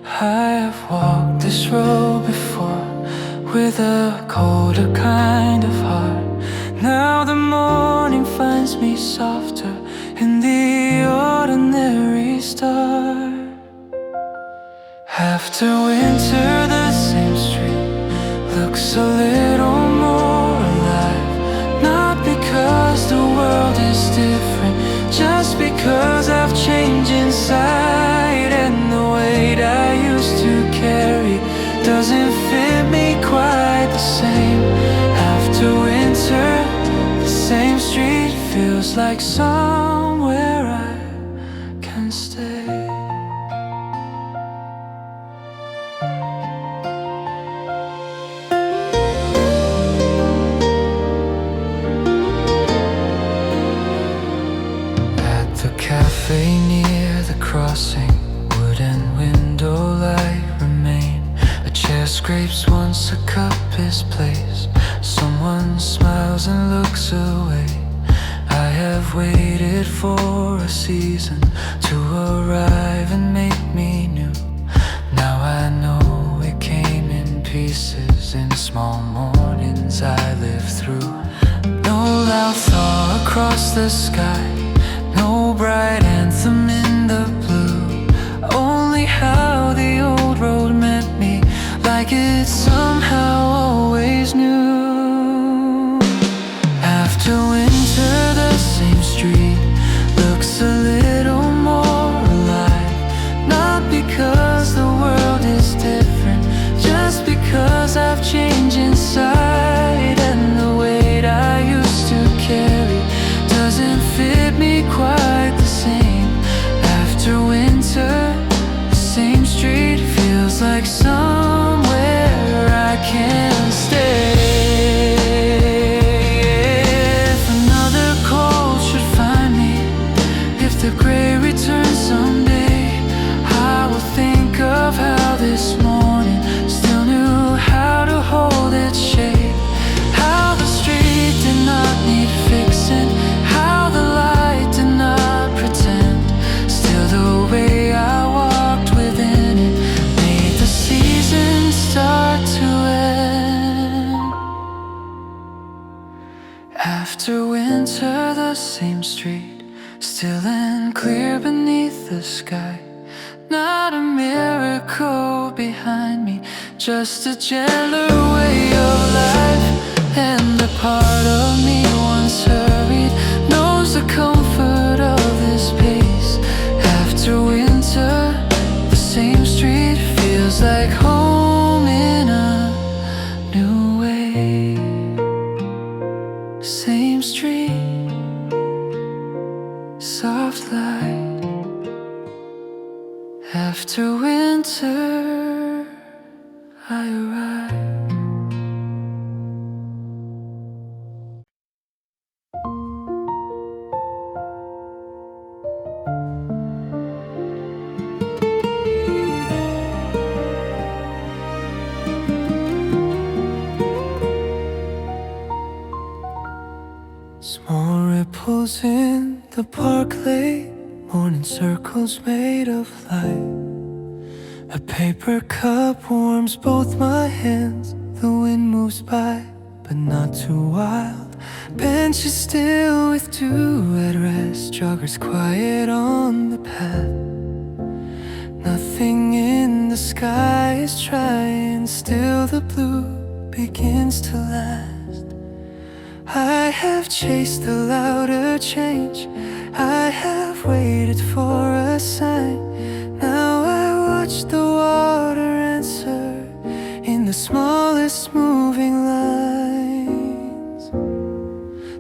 A: I have walked this road before with a colder kind of heart. Now the morning finds me softer in the ordinary start. After winter the same street looks a little more alive. Not because the world is different, just because I've changed inside. And the weight I used to carry doesn't fit me quite the same. After winter, the same street feels like somewhere I can stay. At the cafe near the crossing, wooden window light remain. A chair scrapes once a cup is placed. Someone smiles and looks away. I have waited for a season to arrive and make me new. Now I know it came in pieces, in small mornings I lived through. No loud thaw across the sky, no bright anthem in the blue. Only how the old road met me, like it somehow always knew. After winter the same street looks a little more alive. Not because the world is different, just because I've changed inside. And the weight I used to carry doesn't fit me quite the same. After winter, the same street feels like somewhere I can stay. If another cold should find me, if the gray returns someday, I will think of how this morning still knew how to hold its shape. How the street did not need fixing, how the light did not pretend. Still the way I walked within it made the seasons start to end. After winter the same street, still and clear beneath the sky. Not a miracle behind me, just a gentler way of life. And a part of me once hurried knows the comfort of this pace. After winter, the same street feels like home in a new way. Same street, soft light. After winter, I arrive. Small ripples in the park late, morning circles made of light. A paper cup warms both my hands. The wind moves by, but not too wild. Bench is still with dew at rest. Joggers quiet on the path. Nothing in the sky is trying. Still the blue begins to last. I have chased the louder change. I have waited for a sign. Now I watch the water answer in the smallest moving lines.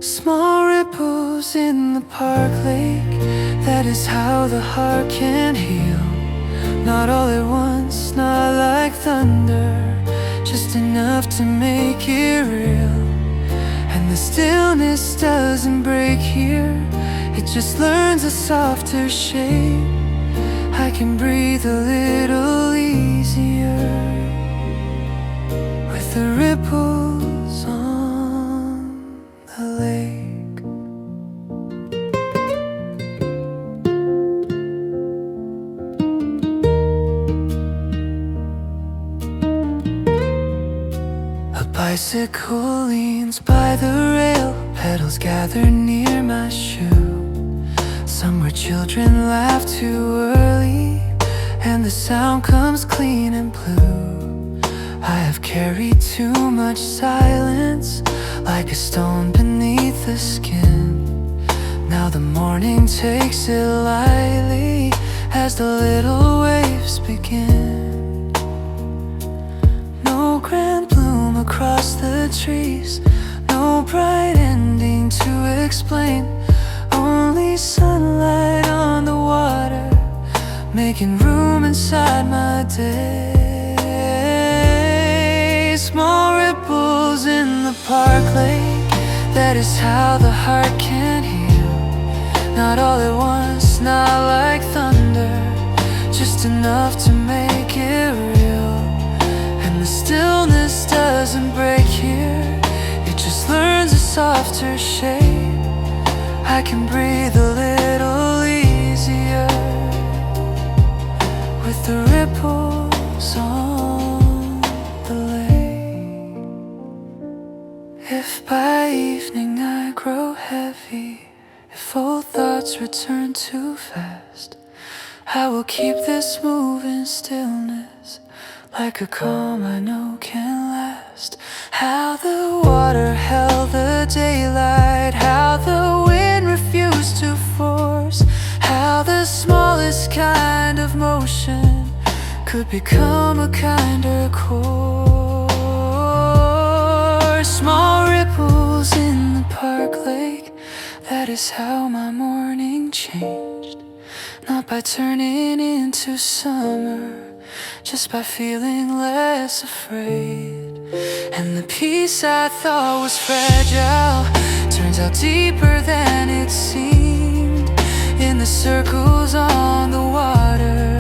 A: Small ripples in the park lake, that is how the heart can heal. Not all at once, not like thunder, just enough to make it real. And the stillness doesn't break here, it just learns a softer shape. I can breathe a little easier with the ripples on the lake. A bicycle leans by the rail, pedals gather near my shoe. Somewhere children laugh too early, and the sound comes clean and blue. I have carried too much silence, like a stone beneath the skin. Now the morning takes it lightly as the little waves begin. No grand bloom across the trees, no bright ending to explain. Only sunlight on the water, making room inside my day. Small ripples in the park lake, that is how the heart can heal. Not all at once, not like thunder, just enough to make it real. And the stillness doesn't break here, it just learns a softer shape. I can breathe a little easier with the ripples on the lake. If by evening I grow heavy, if old thoughts return too fast, I will keep this moving stillness, like a calm I know can last. How the water held the daylight, how the wind refused to force, how the smallest kind of motion could become a kinder course. Small ripples in the park lake, that is how my morning changed. Not by turning into summer, just by feeling less afraid. And the peace I thought was fragile turns out deeper than it seemed. In the circles on the water,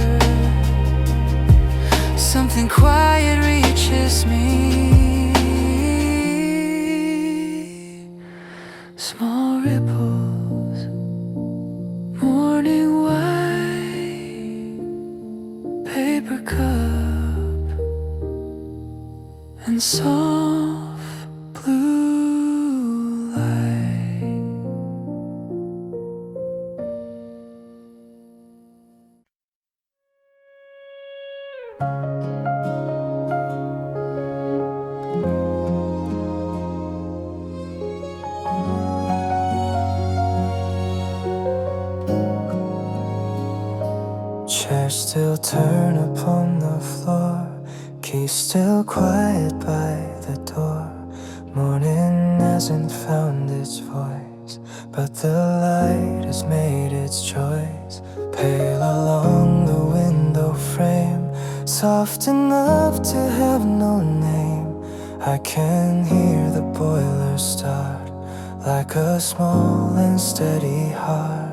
A: something quiet reaches me. Small ripples, morning white, paper cup, and soft blue light. Chairs still turn upon the floor, key still quiet by the door. Morning hasn't found its voice, but the light has made its choice. Pale along the window frame, soft enough to have no name. I can hear the boiler start, like a small and steady heart.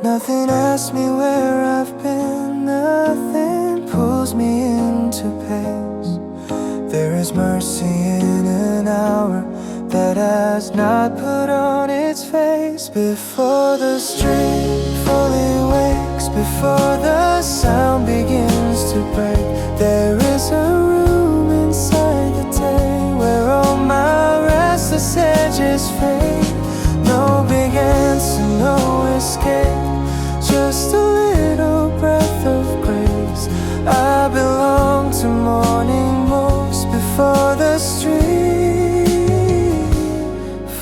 A: Nothing asks me where I've been, nothing pulls me into pace. There is mercy in an hour that has not put on its face. Before the street fully wakes, before the sound begins to break, there is a room inside the day where all my restless edges fade. No big answer, no escape, just a little breath of grace. I belong to morning most before the street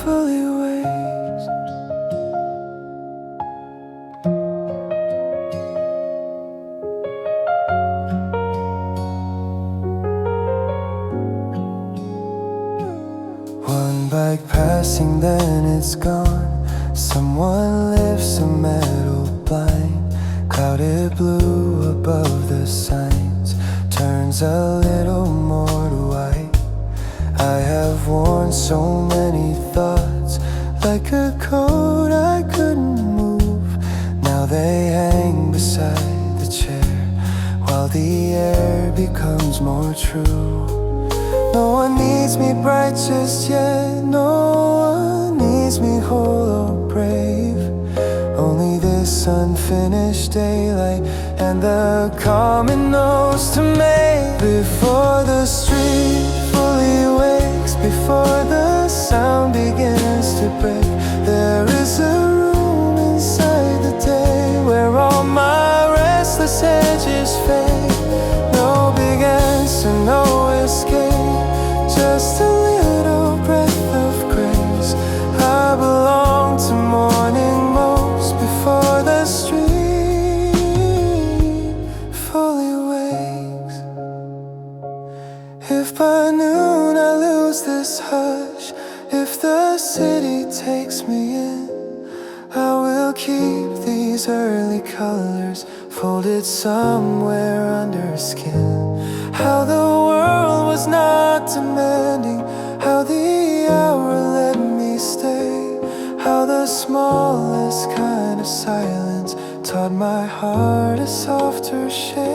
A: fully wakes. One bike passing, then it's gone. Someone lifts a metal blind, clouded blue above the signs, turns a little more to white. I have worn so many thoughts, like a coat I couldn't move. Now they hang beside the chair while the air becomes more true. No one needs me bright just yet, no one needs me whole or brave. Only this unfinished daylight and the common nose to make. Before the street fully wakes, before the sound begins to break, there is a room inside the day where all my restless edges fade. No big answer, no escape, just a little breath of grace. I belong to morning most before the street fully wakes. If by noon I lose this hush, if the city takes me in, I will keep these early colors folded somewhere under skin. How the world was not demanding, how the hour let me stay, how the smallest kind of silence taught my heart a softer shape.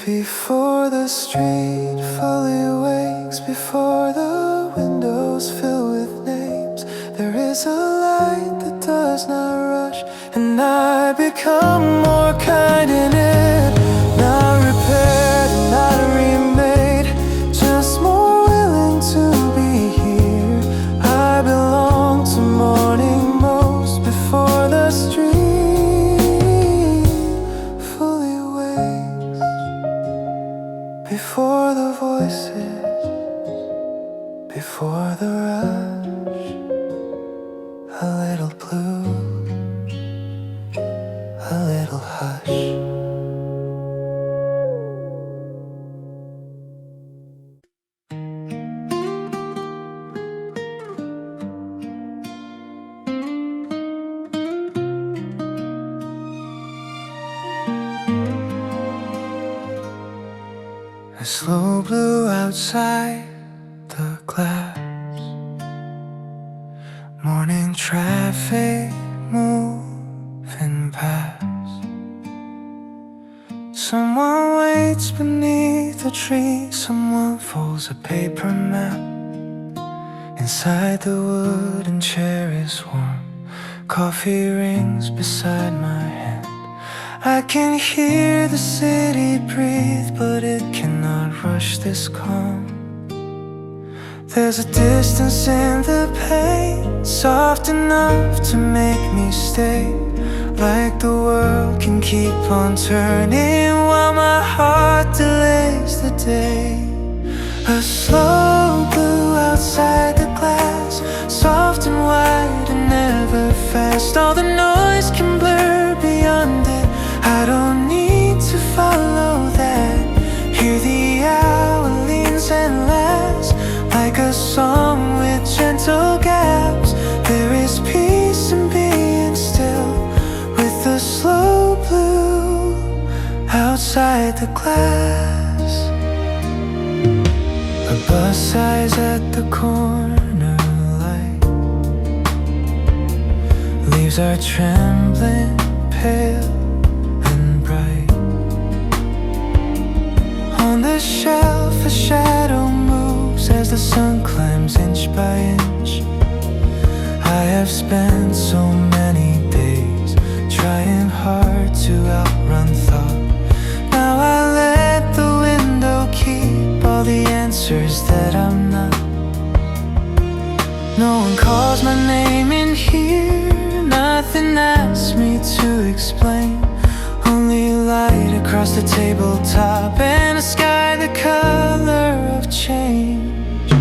A: Before the street fully wakes, before the windows fill with names, there is a light that does not rush, and I become more kind in it. Not repaired and not remade, just more willing to be here. I belong to morning most before the street fully wakes. Before the voices, before the rush, a little blue, a little hush. A slow blue outside the glass, morning traffic moving past. Someone waits beneath a tree, someone folds a paper map. Inside the wooden chair is warm, coffee rings beside my hand. I can hear the city breathe, but it cannot rush this calm. There's a distance in the pain, soft enough to make me stay. Like the world can keep on turning while my heart delays the day. A slow blue outside the glass, soft and white and never fast. All the noise can blur beyond it, I don't need to follow that. Hear the hour leans and laughs, like a song with gentle gaps. There is peace in being still, with the slow blue outside the glass. A bus sighs at the corner light, leaves are trembling, pale and bright. On the shelf a shadow moves as the sun climbs inch by inch. I have spent so many days trying hard to outrun thought. Now I let the window keep all the answers that I'm not. No one calls my name in here, nothing asks me to explain. Only light across the tabletop and a sky the color of change.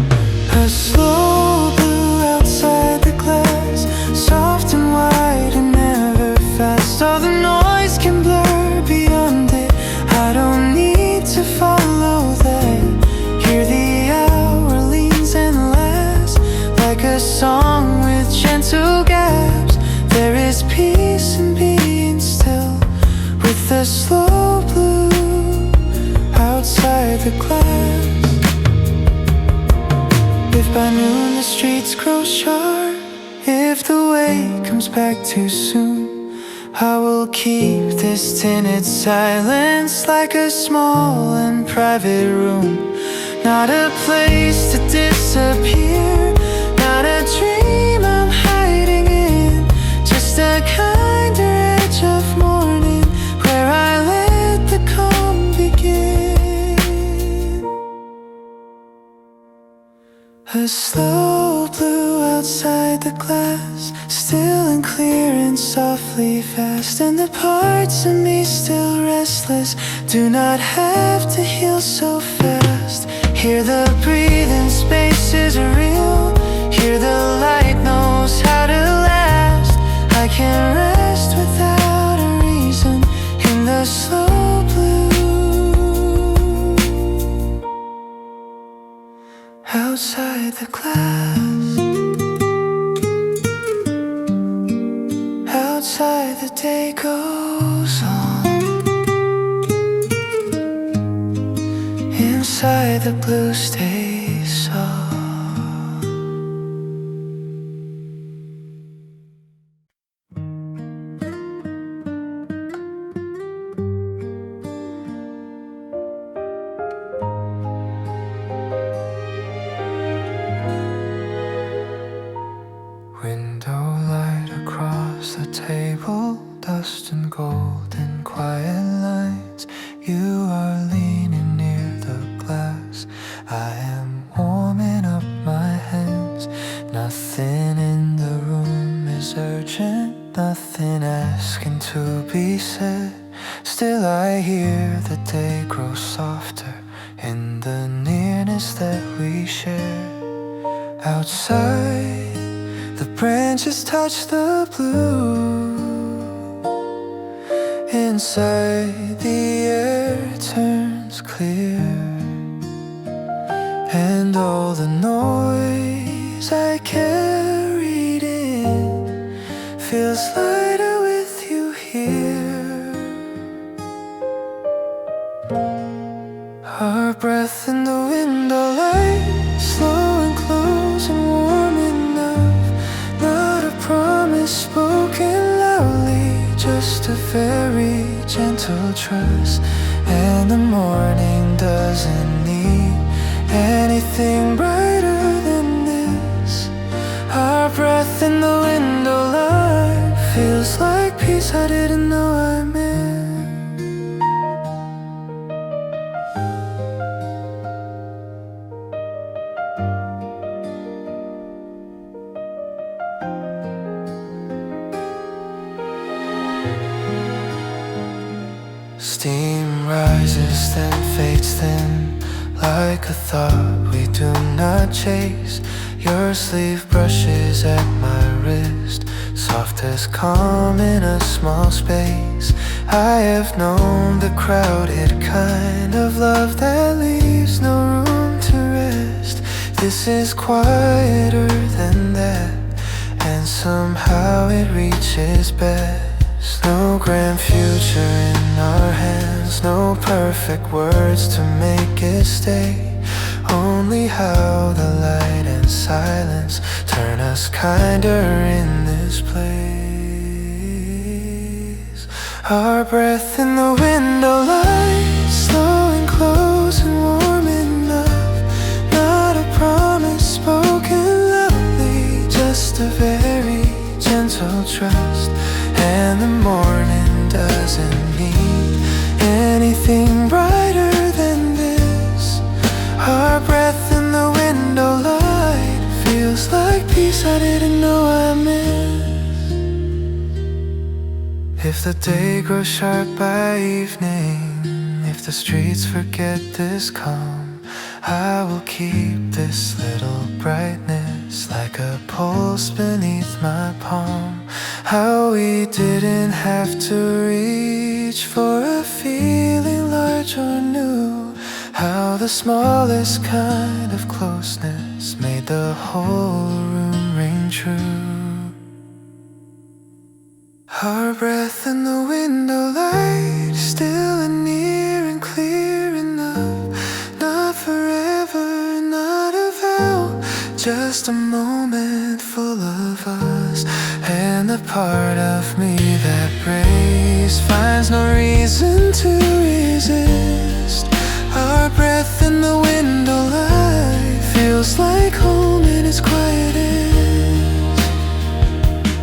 A: A slow blue outside the glass, soft and white and never fast. All the noise can blur beyond it, I don't need to follow that. Hear the hour leans and laughs, like a song with gentle gaps. There is peace in being still, with the slow blue outside the glass. If by noon the streets grow sharp, if the way comes back too soon, I will keep this tinted silence like a small and private room. Not a place to disappear, not a dream I'm hiding in, just a kinder edge of morning where I let the calm begin. A slow blue outside the glass, still and clear and softly fast, and the parts of me still restless do not have to heal so fast. Hear the breathing spaces are real, hear the light knows how to last. I can rest without a reason in the slow blue. Outside the glass, outside the day goes on, inside the blue stays soft. Window light across the table, dust and gold in quiet lines. You are leaning near the glass, I am warming up my hands. Nothing in the room is urgent, nothing asking to be said. Still I hear the day grow softer in the nearness that we share. Outside, the branches touch the blue. Inside, the air turns clear, and all the noise I carried in feels lighter with you here. Our breath in the window light, slow and close and warm enough. Not a promise spoken loudly, just a very gentle trust. And the morning doesn't need anything brighter than this. Our breath in the window light feels like peace I didn't know I missed. Steam rises then fades thin, like a thought we do not chase. Your sleeve brushes at my wrist, soft as calm in a small space. I have known the crowded kind of love that leaves no room to rest. This is quieter than that, and somehow it reaches best. No grand future in our hands, no perfect words to make it stay. Only how the light and silence turn us kinder in this place. Our breath in the window light, slow and close and warm enough. Not a promise spoken loudly, just a very gentle trust. And the morning doesn't need anything brighter than this. Our breath in the window light feels like peace I didn't know I missed. If the day grows sharp by evening, if the streets forget this calm, I will keep this little brightness like a pulse beneath my palm. How we didn't have to reach for a feeling large or new. How the smallest kind of closeness made the whole room ring true. Our breath in the window light, still and near and clear enough. Not forever, not a vow, just a moment full of us. And the part of me that breaks, finds no reason to resist. Our breath in the window light feels like home in its quietest.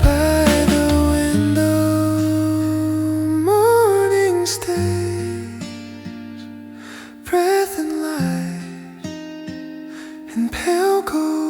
A: By the window, morning stays, breath and light in pale gold.